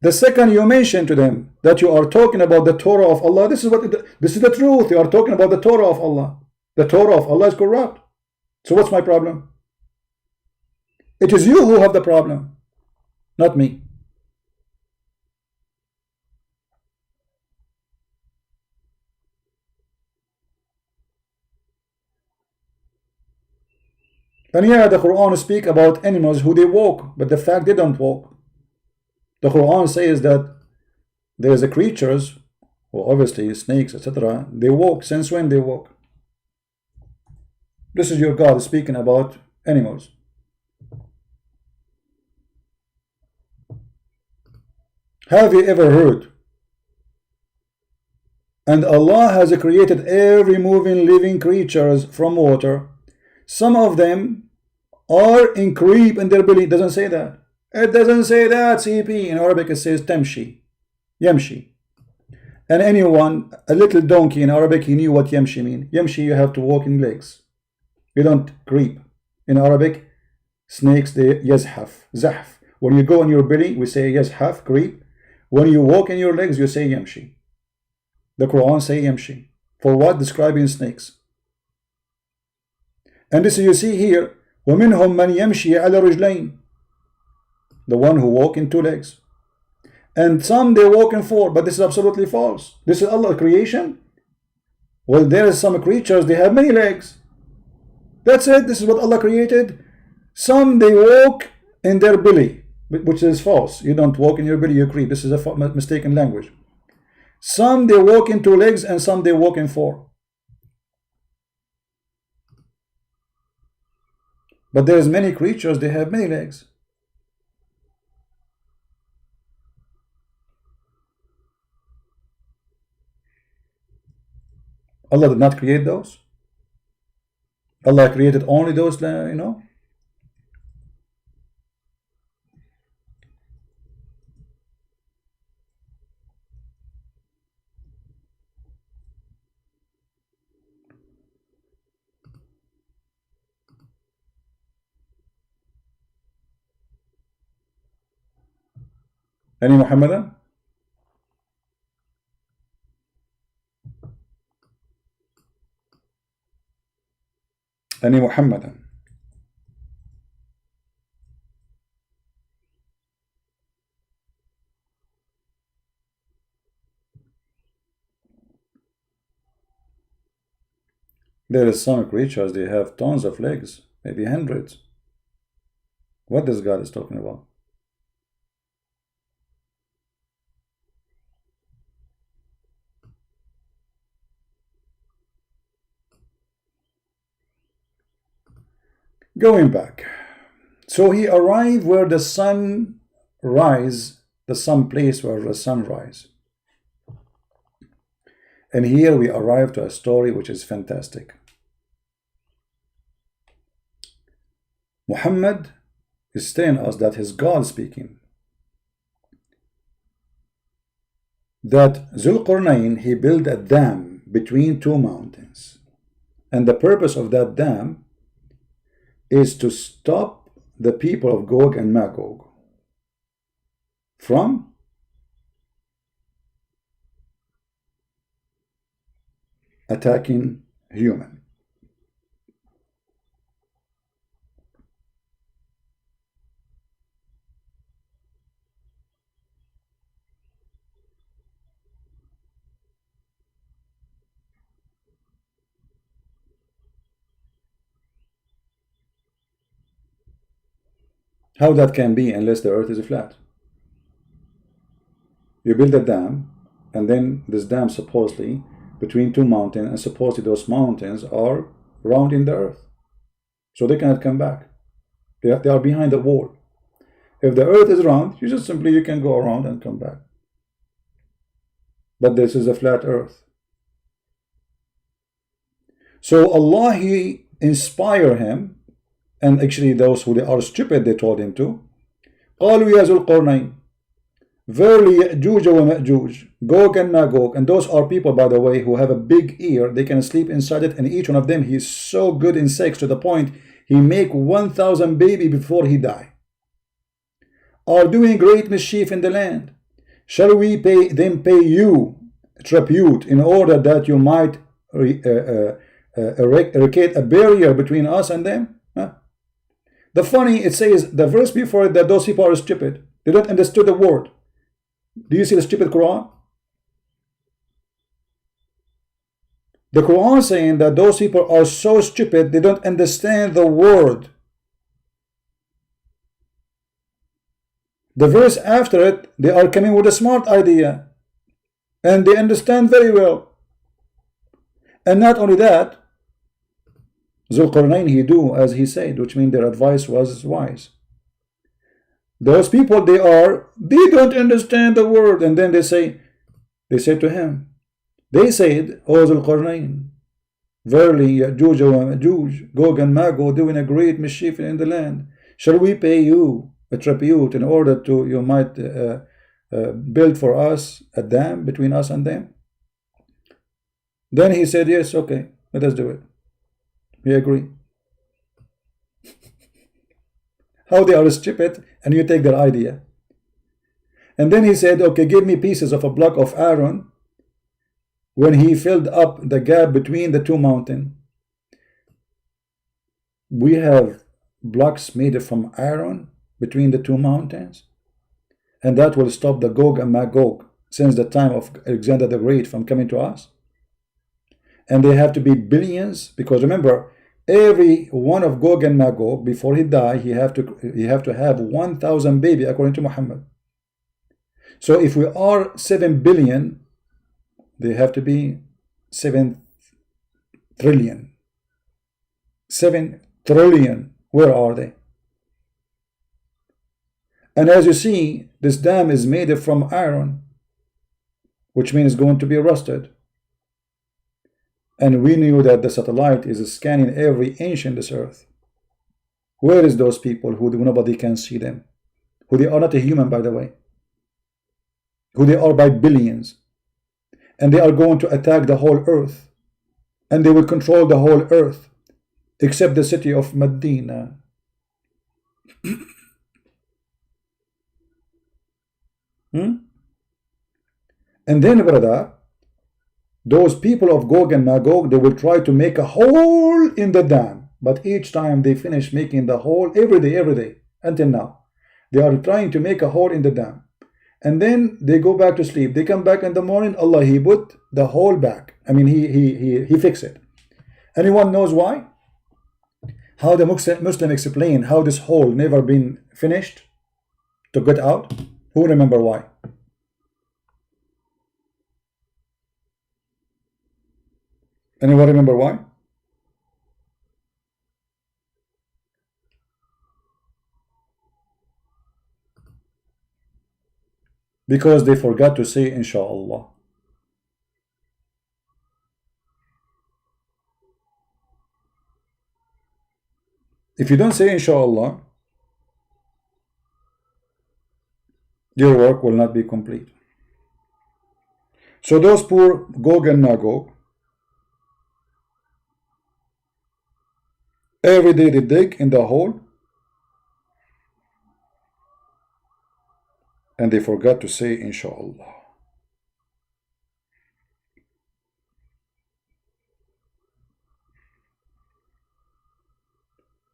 The second you mention to them that you are talking about the Torah of Allah, this is the truth. You are talking about the Torah of Allah. The Torah of Allah is corrupt. So what's my problem? It is you who have the problem, not me. And yeah, the Quran speak about animals who they walk, but the fact they don't walk. The Quran says that there's a creatures, well, obviously snakes, etc. They walk. Since when they walk? This is your God speaking about animals. Have you ever heard? And Allah has created every moving living creatures from water. Some of them are in creep in their belly. It doesn't say that. It doesn't say that, CP. In Arabic it says tamshi, yamshi. And anyone, a little donkey in Arabic, he knew what yamshi mean. Yamshi, you have to walk in legs. You don't creep. In Arabic, snakes, they yazhaf, zahf. When you go on your belly, we say yazhaf, creep. When you walk in your legs, you say yamshi. The Quran say yamshi. For what? Describing snakes. And this you see here, وَمِنْهُمْ مَنْ يَمْشِي عَلَى رِجْلَيْنِ, the one who walk in two legs. And some they walk in four, but this is absolutely false. This is Allah's creation. Well, there are some creatures, they have many legs. That's it. This is what Allah created. Some they walk in their belly, which is false. You don't walk in your belly, you creep. This is a mistaken language. Some they walk in two legs and some they walk in four. But there's many creatures, they have many legs. Allah did not create those. Allah created only those, you know. Any Muhammadan? Any Muhammadan? There is some creatures, they have tons of legs, maybe hundreds. What this God is talking about? Going back, so he arrived where the sun rise, the sun place where the sun rise. And here we arrive to a story which is fantastic. Muhammad is telling us that his God speaking. That Zulqarnain, he built a dam between two mountains. And the purpose of that dam is to stop the people of Gog and Magog from attacking human. How that can be unless the earth is flat? You build a dam, and then this dam supposedly between two mountains, and supposedly those mountains are round in the earth, so they cannot come back. They are behind the wall. If the earth is round, you just simply you can go around and come back. But this is a flat earth. So Allah, he inspired him. And actually those who are stupid, they told him to. قالوا يا ذو القرنين, verily يأجوج ومأجوج, Gog and Magog, and those are people, by the way, who have a big ear. They can sleep inside it, and each one of them, he is so good in sex to the point he make 1,000 baby before he die. Are doing great mischief in the land. Shall we pay you tribute in order that you might eradicate a barrier between us and them? Huh? The funny, it says, the verse before it, that those people are stupid. They don't understand the word. Do you see the stupid Quran? The Quran saying that those people are so stupid, they don't understand the word. The verse after it, they are coming with a smart idea. And they understand very well. And not only that, Zulqarnain, he do as he said, which means their advice was wise. Those people, they don't understand the word. And then they said to him, they said, O Zulqarnain, Verily, Ya'juj and Ma'juj, Gog and Magog, doing a great mischief in the land. Shall we pay you a tribute in order to you might build for us a dam between us and them? Then he said, yes, okay, let us do it. We agree. How they are stupid, and you take their idea. And then he said, okay, give me pieces of a block of Aaron when he filled up the gap between the two mountains. We have blocks made from Aaron between the two mountains, and that will stop the Gog and Magog since the time of Alexander the Great from coming to us. And they have to be billions, because remember, every one of Gog and Magog, before he die, he have to have 1,000 baby according to Muhammad. So if we are 7 billion, they have to be 7 trillion. 7 trillion. Where are they? And as you see, this dam is made from iron, which means it's going to be rusted. And we knew that the satellite is scanning every inch in this earth. Where is those people who nobody can see them? Who they are not a human, by the way. Who they are by billions. And they are going to attack the whole earth. And they will control the whole earth. Except the city of Medina. And then, brother, those people of Gog and Magog, they will try to make a hole in the dam. But each time they finish making the hole, every day, until now, they are trying to make a hole in the dam. And then they go back to sleep. They come back in the morning, Allah, He put the hole back. I mean, He fixed it. Anyone knows why? How the Muslim explain how this hole never been finished to get out? Who remember why? Anyone remember why? Because they forgot to say Inshallah. If you don't say Inshallah, your work will not be complete. So those poor Gog and Magog, every day they dig in the hole, and they forgot to say Inshallah.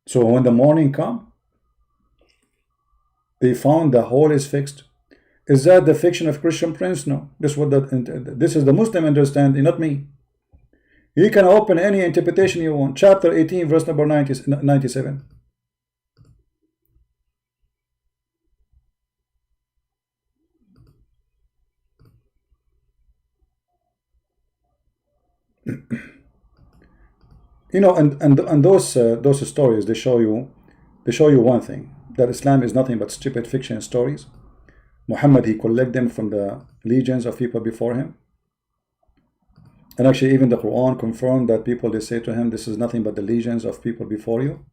So when the morning come, they found the hole is fixed. Is that the fiction of Christian Prince? No. This is the Muslim understanding, not me. You can open any interpretation you want. Chapter 18, verse number 97. You know, and those stories, they show you one thing, that Islam is nothing but stupid fiction stories. Muhammad, he collect them from the legions of people before him. And actually even the Quran confirmed that people, they say to him, this is nothing but the legions of people before you.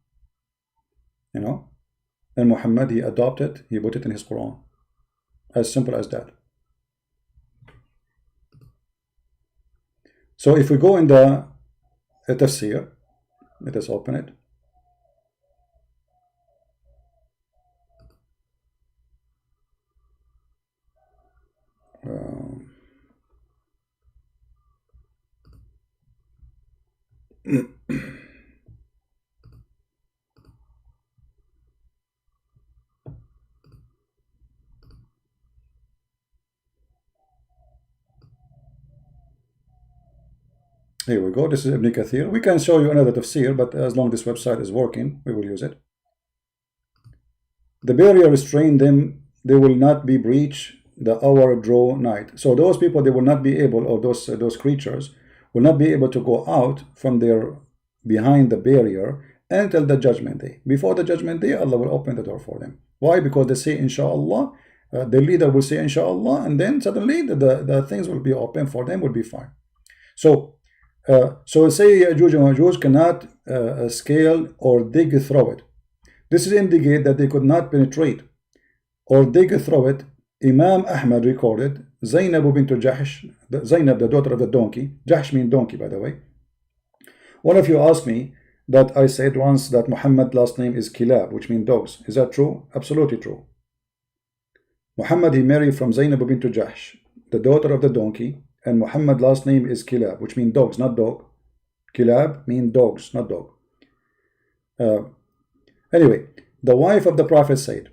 You know? And Muhammad, he adopted, he put it in his Quran. As simple as that. So if we go in the tafsir, let us open it. Here we go. This is Ibn Kathir. We can show you another tafsir, but as long as this website is working, we will use it. The barrier restrained them, they will not be breached, the hour draw night. So those people, they will not be able, or those creatures will not be able to go out from their behind the barrier until the judgment day. Before the judgment day, Allah will open the door for them. Why? Because they say Inshallah, the leader will say Inshallah, and then suddenly the things will be open for them, will be fine. So So say Ya'juj and Ma'juj cannot scale or dig through it. This is indicate that they could not penetrate or dig through it. Imam Ahmad recorded Zainab bint Jahsh, Zainab, the daughter of the donkey. Jahsh means donkey, by the way. One of you asked me that I said once that Muhammad last name is Kilab, which means dogs. Is that true? Absolutely true. Muhammad, he married from Zainab bint Jahsh, the daughter of the donkey, and Muhammad last name is Kilab, which means dogs, not dog. Kilab means dogs, not dog. Anyway, the wife of the Prophet said,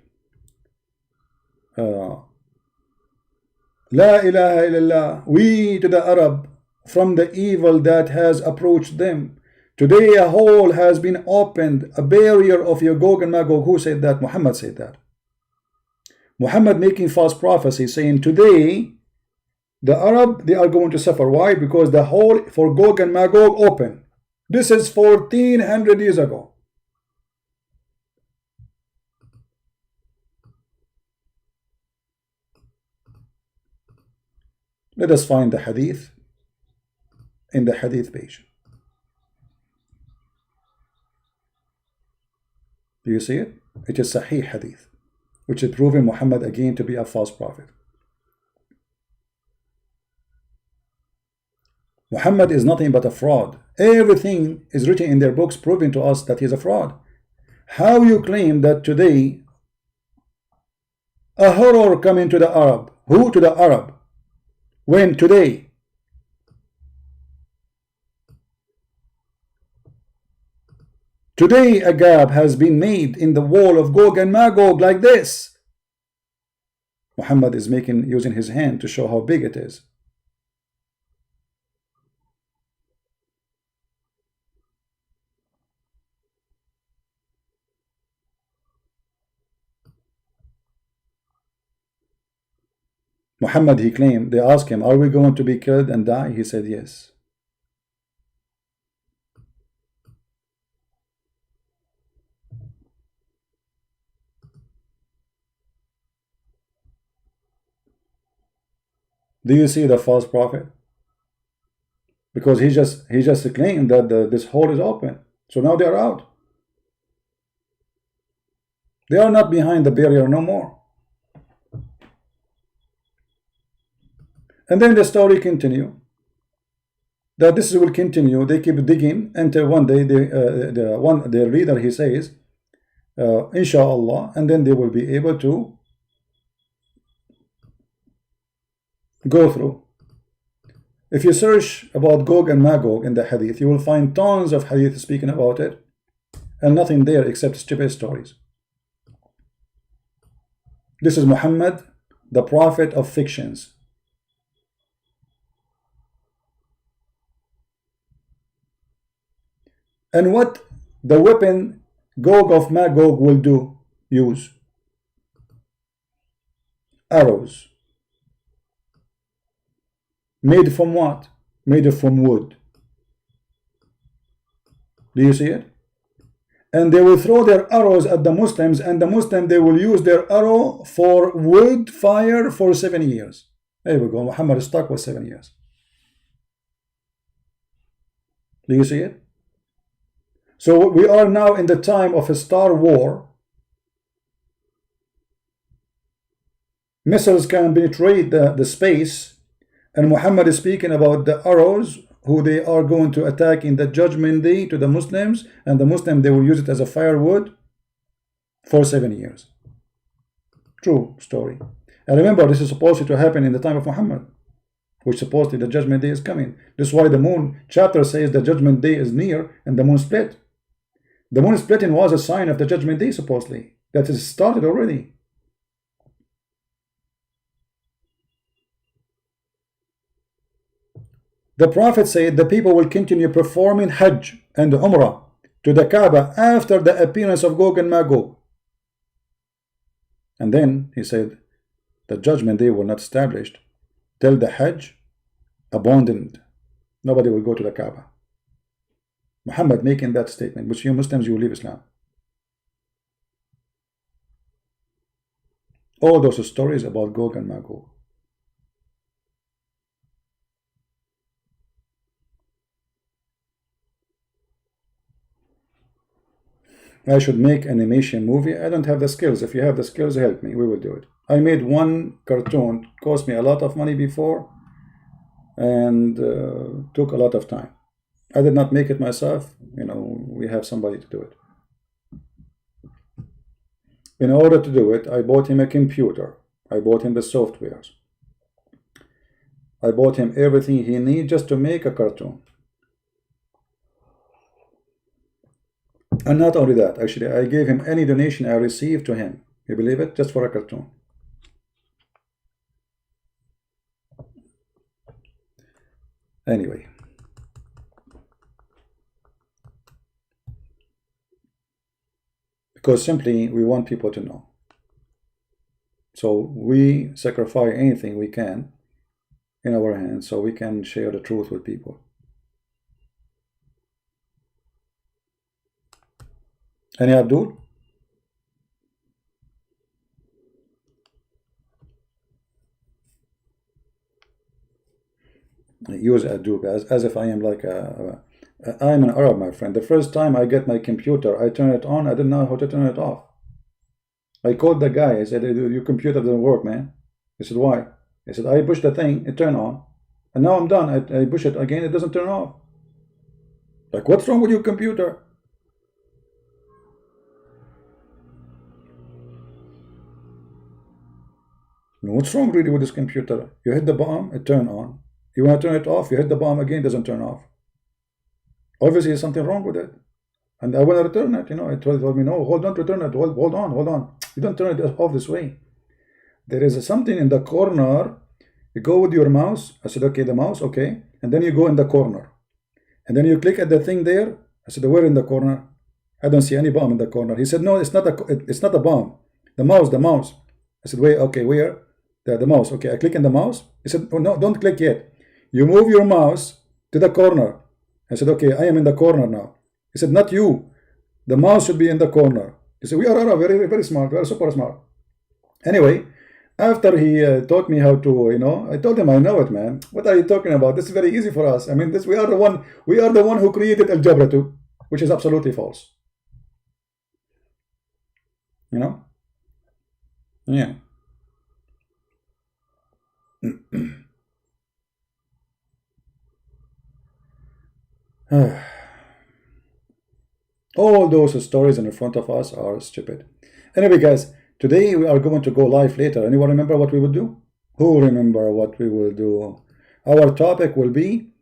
La ilaha illallah, we to the Arab from the evil that has approached them. Today a hole has been opened, a barrier of Gog and Magog. Who said that? Muhammad said that. Muhammad making false prophecy, saying today the Arab, they are going to suffer. Why? Because the hole for Gog and Magog open. This is 1400 years ago. Let us find the hadith in the hadith page. Do you see it? It is Sahih hadith, which is proving Muhammad again to be a false prophet. Muhammad is nothing but a fraud. Everything is written in their books proving to us that he is a fraud. How you claim that today a horror coming to the Arab? Who to the Arab? When today a gap has been made in the wall of Gog and Magog like this. Muhammad is using his hand to show how big it is. Muhammad, he claimed, they asked him, are we going to be killed and die? He said yes. Do you see the false prophet? Because he just claimed that this hole is open. So now they are out. They are not behind the barrier no more. And then the story continue. That this will continue. They keep digging until one day the reader, he says, Inshallah, and then they will be able to go through. If you search about Gog and Magog in the hadith, you will find tons of hadith speaking about it, and nothing there except stupid stories. This is Muhammad, the prophet of fictions. And what the weapon Gog of Magog will use? Arrows. Made from what? Made from wood. Do you see it? And they will throw their arrows at the Muslims, and the Muslims, they will use their arrow for wood fire for 7 years. There we go. Muhammad is stuck with 7 years. Do you see it? So we are now in the time of a star war. Missiles can penetrate the space, and Muhammad is speaking about the arrows who they are going to attack in the judgment day to the Muslims, and the Muslims, they will use it as a firewood for 7 years. True story. And remember, this is supposed to happen in the time of Muhammad, which supposedly the judgment day is coming. This is why the moon chapter says the judgment day is near and the moon split. The moon splitting was a sign of the judgment day, supposedly. That is started already. The Prophet said the people will continue performing Hajj and Umrah to the Kaaba after the appearance of Gog and Magog. And then he said the judgment day will not established till the Hajj abandoned. Nobody will go to the Kaaba. Muhammad making that statement, which you Muslims, you will leave Islam. All those stories about Gog and Magog. I should make animation movie. I don't have the skills. If you have the skills, help me. We will do it. I made one cartoon. Cost me a lot of money before, and took a lot of time. I did not make it myself. You know, we have somebody to do it. In order to do it, I bought him a computer. I bought him the softwares. I bought him everything he needs just to make a cartoon. And not only that, actually, I gave him any donation I received to him. You believe it? Just for a cartoon. Anyway. Because simply we want people to know. So we sacrifice anything we can in our hands so we can share the truth with people. Any Abdul? Use Abdul as if I am like I'm an Arab, my friend. The first time I get my computer, I turn it on. I didn't know how to turn it off. I called the guy. I said, your computer doesn't work, man. He said, why? I said, I pushed the thing, it turned on. And now I'm done. I push it again, it doesn't turn off. Like, what's wrong with your computer? What's wrong really with this computer? You hit the button, it turned on. You want to turn it off, you hit the button again, it doesn't turn off. Obviously, there's something wrong with it. And I want to return it, you know. It told me, no, hold on, return it. Hold on. You don't turn it off this way. There is something in the corner. You go with your mouse. I said, okay, the mouse, okay. And then you go in the corner. And then you click at the thing there. I said, where in the corner? I don't see any bomb in the corner. He said, no, it's not a bomb. The mouse. I said, wait, okay, where? The mouse. Okay, I click in the mouse. He said, oh, no, don't click yet. You move your mouse to the corner. I said, okay, I am in the corner now. He said, not you. The mouse should be in the corner. He said, we are very, very smart. We are super smart. Anyway, after he taught me how to, you know, I told him, I know it, man. What are you talking about? This is very easy for us. I mean, we are the one who created algebra too, which is absolutely false. You know? Yeah. All those stories in front of us are stupid. Anyway, guys, today we are going to go live later. Anyone remember what we will do? Who remember what we will do? Our topic will be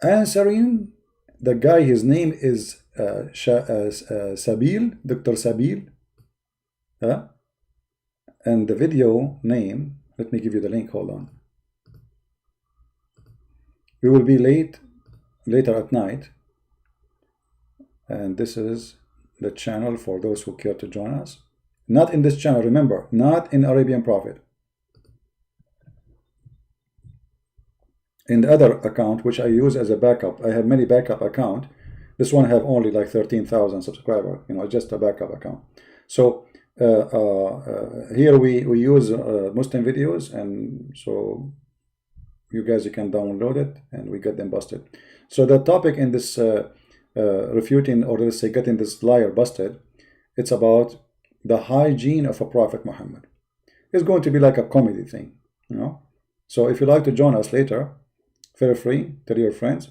answering the guy. His name is Sabil, Dr. Sabil. And the video name, let me give you the link, hold on. We will be later at night. And this is the channel for those who care to join us. Not in this channel, remember, not in Arabian Prophet. In the other account, which I use as a backup, I have many backup account. This one have only like 13,000 subscribers, you know, just a backup account. So here we use Muslim videos, and so you can download it and we get them busted. So the topic in this refuting, or let's say getting this liar busted, it's about the hygiene of a Prophet Muhammad. It's going to be like a comedy thing, you know. So if you like to join us later, feel free, tell your friends.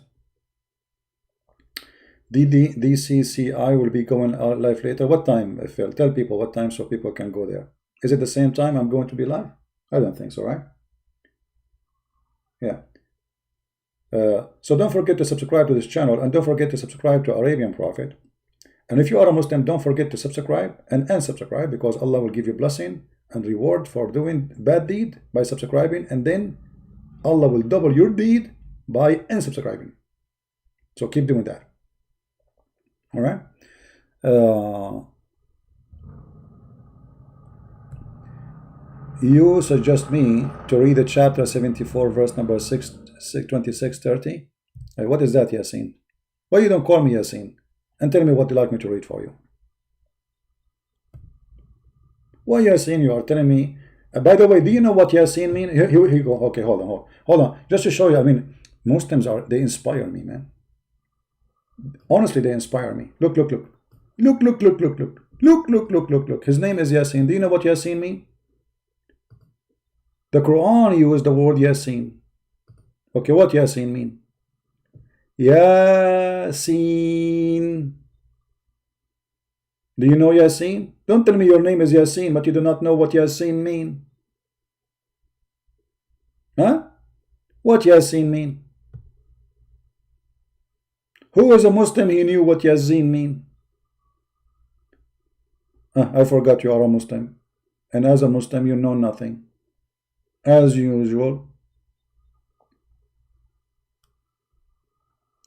DCCI will be going live later. What time, Phil? Tell people what time so people can go there. Is it the same time I'm going to be live? I don't think so, right? Yeah. So don't forget to subscribe to this channel, and don't forget to subscribe to Arabian Prophet. And if you are a Muslim, don't forget to subscribe and unsubscribe, because Allah will give you blessing and reward for doing bad deed by subscribing, and then Allah will double your deed by unsubscribing. So keep doing that. All right. You suggest me to read the chapter 74, verse number 26-30. What is that, Yasin? Why you don't call me Yasin and tell me what you like me to read for you? Why Yasin? You are telling me. By the way, do you know what Yasin mean? Here you go. Okay, hold on. Just to show you, I mean, Muslims they inspire me, man. Honestly, they inspire me. Look. Look, look, look, look, look. Look, look, look, look, look. His name is Yasin. Do you know what Yasin means? The Quran used the word Yasin. Okay, what Yasin mean? Yasin. Do you know Yasin? Don't tell me your name is Yasin, but you do not know what Yasin mean. Huh? What Yasin mean? Who is a Muslim? He knew what Yasin mean. I forgot you are a Muslim. And as a Muslim, you know nothing. As usual.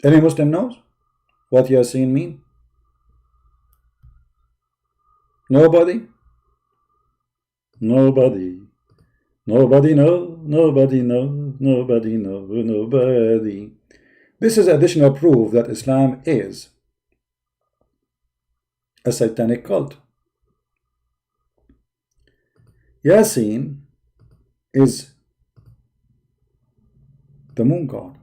Any Muslim knows what Yasin mean? Nobody? Nobody. Nobody know. Nobody know. Nobody know. Nobody. This is additional proof that Islam is a satanic cult. Yasin is the moon god.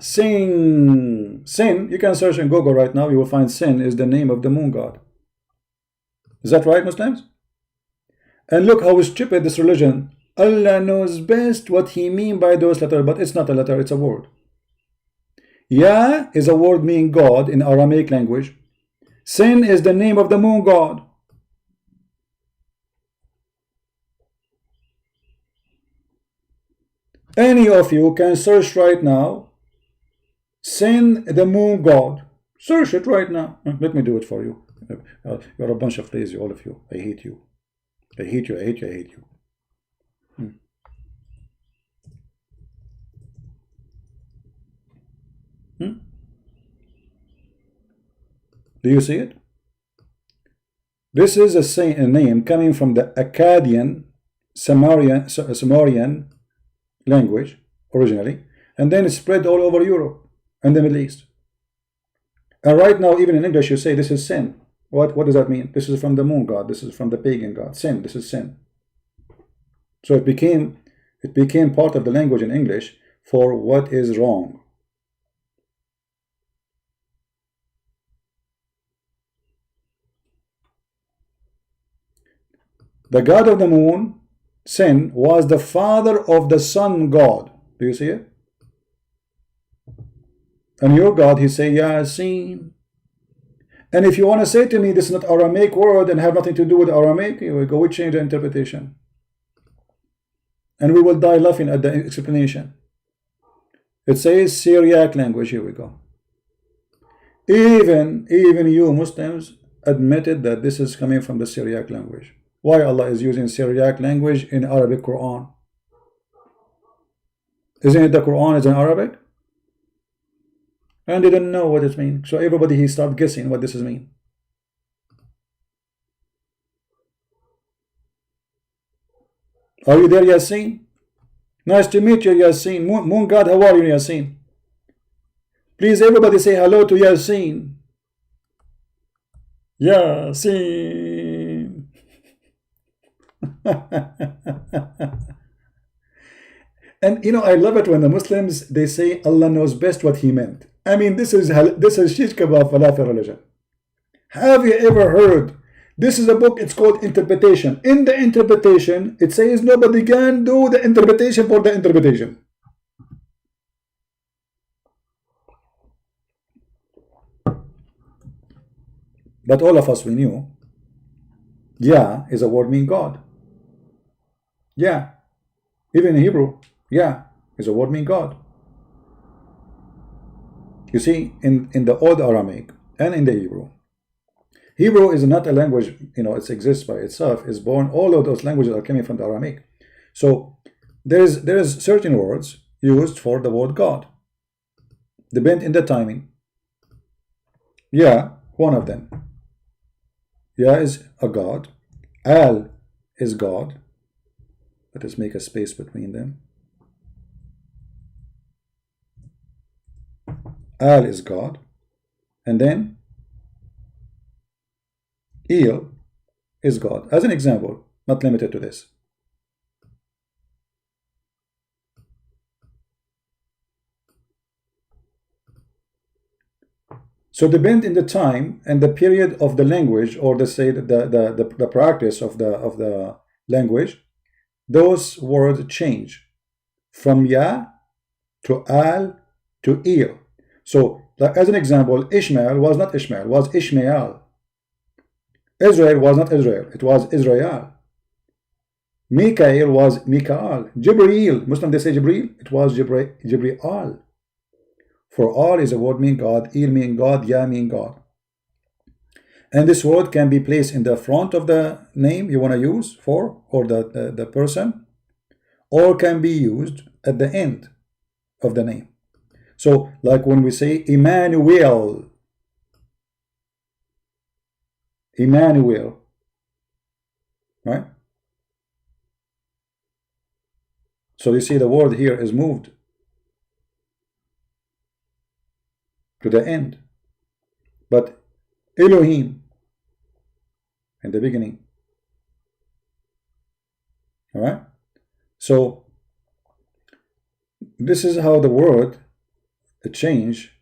Sin. Sin, you can search in Google right now, you will find Sin is the name of the moon god. Is that right, Muslims? And look how stupid this religion. Allah knows best what he mean by those letters, but it's not a letter, it's a word. Ya is a word meaning God in Aramaic language. Sin is the name of the moon god. Any of you can search right now, Sin, the moon god. Search it right now. Let me do it for you. You're a bunch of lazy, all of you. I hate you. I hate you, I hate you, I hate you. Do you see it? This is a name coming from the Akkadian Sumerian language originally, and then it spread all over Europe and the Middle East. And right now, even in English, you say this is sin. What does that mean? This is from the moon god. This is from the pagan god. Sin. This is sin. So it became part of the language in English for what is wrong. The god of the moon, Sin, was the father of the sun god. Do you see it? And your God, he say Yasin. And if you want to say to me this is not Aramaic word and have nothing to do with Aramaic, you will go, we change the interpretation. And we will die laughing at the explanation. It says Syriac language. Here we go. Even you Muslims admitted that this is coming from the Syriac language. Why Allah is using Syriac language in Arabic Quran? Isn't it the Quran is in Arabic? And they don't know what it means. So everybody he start guessing what this is mean. Are you there, Yasin? Nice to meet you, Yasin. Moon God, how are you, Yasin? Please everybody say hello to Yasin. Yasin. And you know, I love it when the Muslims they say Allah knows best what he meant. I mean, this is shish kebab falafel religion. Have you ever heard? This is a book, it's called Interpretation. In the interpretation, it says nobody can do the interpretation for the interpretation. But all of us, we knew, Yah is a word meaning God. Yeah. Even in Hebrew, Yah is a word meaning God. You see, in the Old Aramaic and in the Hebrew is not a language, you know, it exists by itself, is born, all of those languages are coming from the Aramaic. So there is certain words used for the word God, depend in the timing. Yeah, one of them. Yeah is a God. Al is God. Let us make a space between them. Al is God. And then El is God. As an example, not limited to this. So depend in the time and the period of the language, or the practice of the language, those words change from ya to al to il. So like, as an example, Ishmael was not Ishmael, was Ishmael. Israel was not Israel, it was Israel. Mikael was Mikael. Jibreel, Muslim they say Jibreel, it was Jibreel. For all is a word mean God, il mean God, ya mean God. And this word can be placed in the front of the name you want to use for, or the person, or can be used at the end of the name. So like when we say Emmanuel, Emmanuel, right? So you see the word here is moved to the end. But Elohim in the beginning. All right? So this is how the word change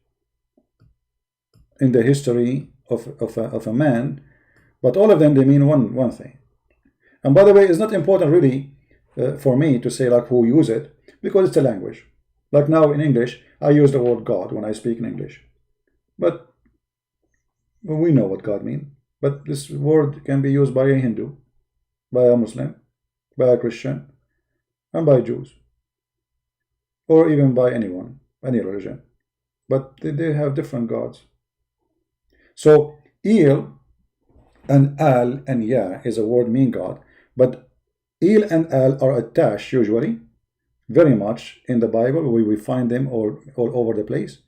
in the history of a man, but all of them, they mean one thing. And by the way, it's not important really for me to say like who use it, because it's a language. Like now in English, I use the word God when I speak in English, but we know what God means. But this word can be used by a Hindu, by a Muslim, by a Christian, and by Jews, or even by anyone, any religion. But they have different gods. So Il and Al and Ya is a word mean God, but Il and Al are attached usually very much in the Bible. We find them all over the place,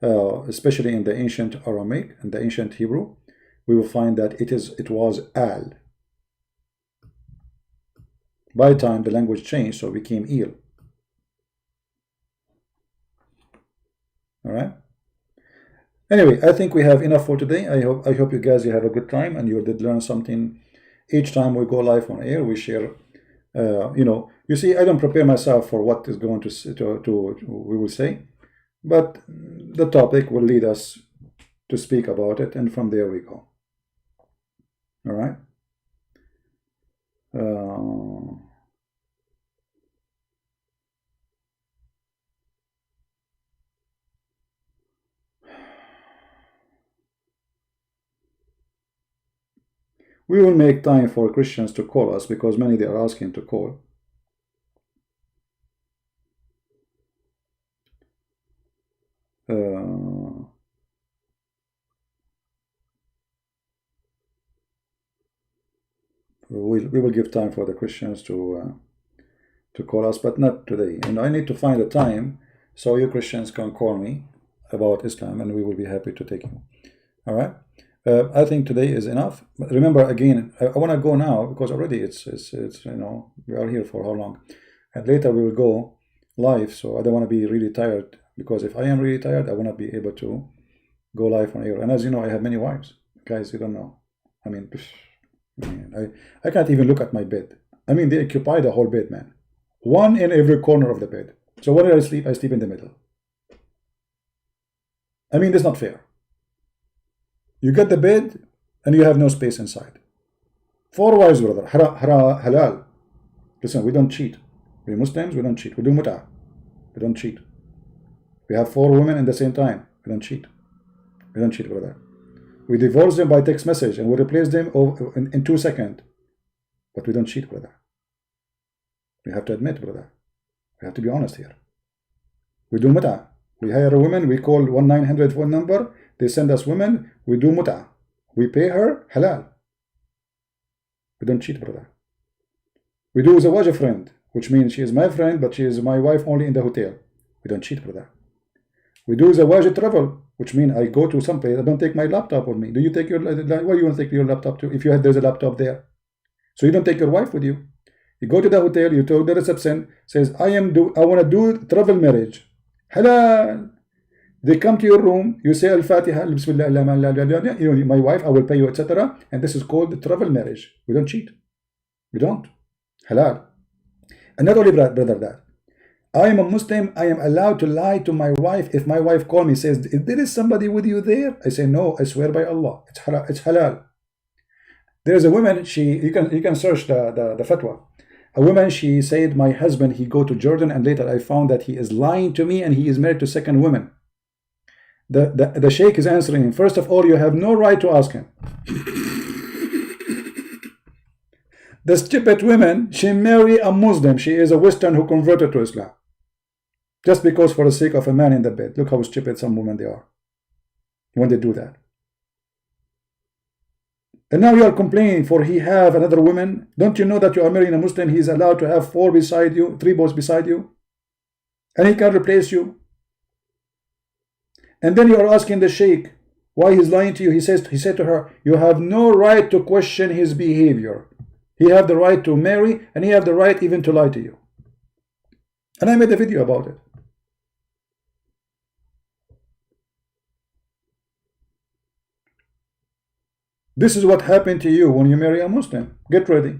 especially in the ancient Aramaic and the ancient Hebrew. We will find that it was Al. By the time the language changed, so it became Il. All right. Anyway, I think we have enough for today. I hope you guys have a good time and you did learn something. Each time we go live on air, we share. You see, I don't prepare myself for what is going to we will say, but the topic will lead us to speak about it, and from there we go. All right. We will make time for Christians to call us, because many they are asking to call. We will give time for the Christians to call us, but not today. And I need to find a time so you Christians can call me about Islam, and we will be happy to take you. All right. I think today is enough. But remember, again, I want to go now, because already it's we are here for how long, and later we will go live. So I don't want to be really tired, because if I am really tired, I will not be able to go live on air. And as you know, I have many wives, guys. You don't know. I mean, I can't even look at my bed. I mean, they occupy the whole bed, man. One in every corner of the bed. So when I sleep in the middle. I mean, that's not fair. You get the bed and you have no space inside. 4 wives, brother. Halal. Listen, we don't cheat. We Muslims, we don't cheat. We do mut'ah. We don't cheat. We have 4 women at the same time. We don't cheat. We don't cheat, brother. We divorce them by text message and we replace them in 2 seconds. But we don't cheat, brother. We have to admit, brother. We have to be honest here. We do mut'ah. We hire a woman, we call 1-900 phone number, they send us women, we do mut'ah. We pay her halal. We don't cheat, brother. We do zawaj friend, which means she is my friend, but she is my wife only in the hotel. We don't cheat, brother. We do zawaj travel, which means I go to some place, I don't take my laptop with me. Do you take your, why you want to take your laptop to, if there's a laptop there? So you don't take your wife with you. You go to the hotel, you tell the reception, says, I want to do travel marriage. Halal. They come to your room, you say Al-Fatiha, my wife, I will pay you, etc. And this is called the travel marriage. We don't cheat. We don't. Halal. And not only, brother, that. I am a Muslim. I am allowed to lie to my wife. If my wife calls me, says, there is somebody with you there, I say, no, I swear by Allah, it's halal. It's halal. There's a woman, you can search the fatwa. A woman, she said, my husband, he go to Jordan, and later I found that he is lying to me and he is married to second woman. The sheikh is answering, first of all, you have no right to ask him. The stupid woman, she marry a Muslim. She is a Western who converted to Islam. Just because for the sake of a man in the bed. Look how stupid some women they are when they do that. And now you are complaining for he have another woman. Don't you know that you are marrying a Muslim? He is allowed to have 4 beside you, 3 boys beside you. And he can replace you. And then you are asking the sheikh why he's lying to you. He said to her, you have no right to question his behavior. He have the right to marry, and he have the right even to lie to you. And I made a video about it. This is what happened to you when you marry a Muslim. Get ready.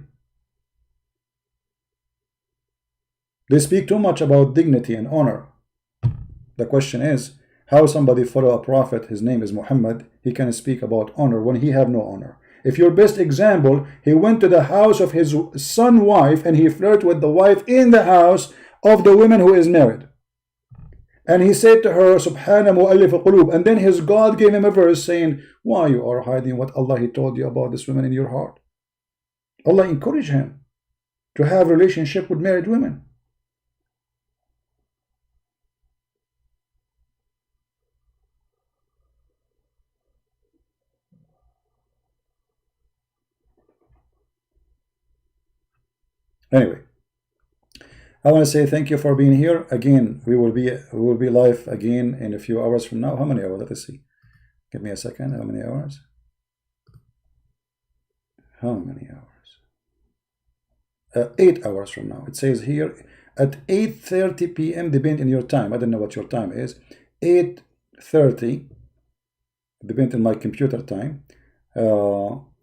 They speak too much about dignity and honor. The question is, how somebody follow a prophet, his name is Muhammad, he can speak about honor when he have no honor. If your best example, he went to the house of his son's wife and he flirted with the wife in the house of the woman who is married. And he said to her, Subhana mu'allif al-qulub. And then his God gave him a verse saying, why you are hiding what Allah he told you about this woman in your heart? Allah encouraged him to have a relationship with married women. Anyway, I want to say thank you for being here. Again, we will be live again in a few hours from now. How many hours? Let us see. Give me a second. How many hours? How many hours? 8 hours from now. It says here at 8:30 p.m. depending on your time. I don't know what your time is. 8:30, depending on my computer time.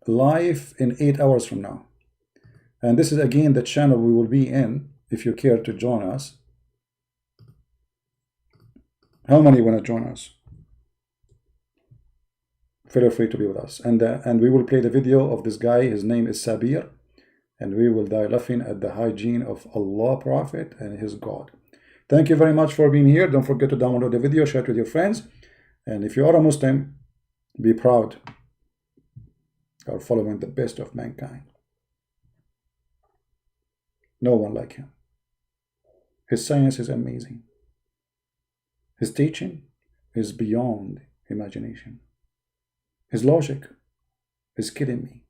Live in 8 hours from now. And this is again the channel we will be in if you care to join us. How many want to join us? Feel free to be with us. And we will play the video of this guy. His name is Sabir. And we will die laughing at the hygiene of Allah, Prophet, and his God. Thank you very much for being here. Don't forget to download the video, share it with your friends. And if you are a Muslim, be proud. You are following the best of mankind. No one like him. His science is amazing. His teaching is beyond imagination. His logic is killing me.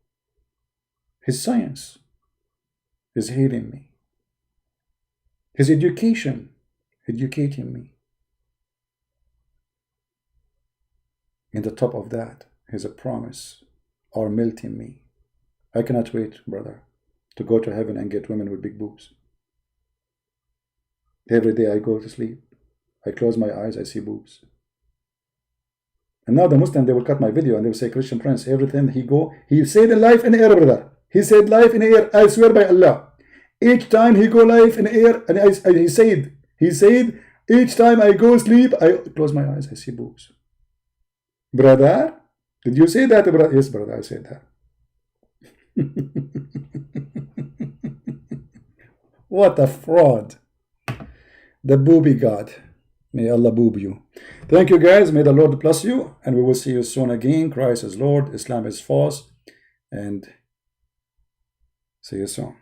His science is healing me. His education, educating me. In the top of that, his promise are melting me. I cannot wait, brother, to go to heaven and get women with big boobs. Every day I go to sleep, I close my eyes, I see boobs. And now the Muslim, they will cut my video and they will say, Christian Prince, everything he said in life in air, brother. He said life in air, I swear by Allah. Each time he go life in air, and he said, each time I go sleep, I close my eyes, I see boobs. Brother, did you say that, brother? Yes, brother, I said that. What a fraud. The booby God. May Allah boob you. Thank you guys. May the Lord bless you. And we will see you soon again. Christ is Lord. Islam is false. And see you soon.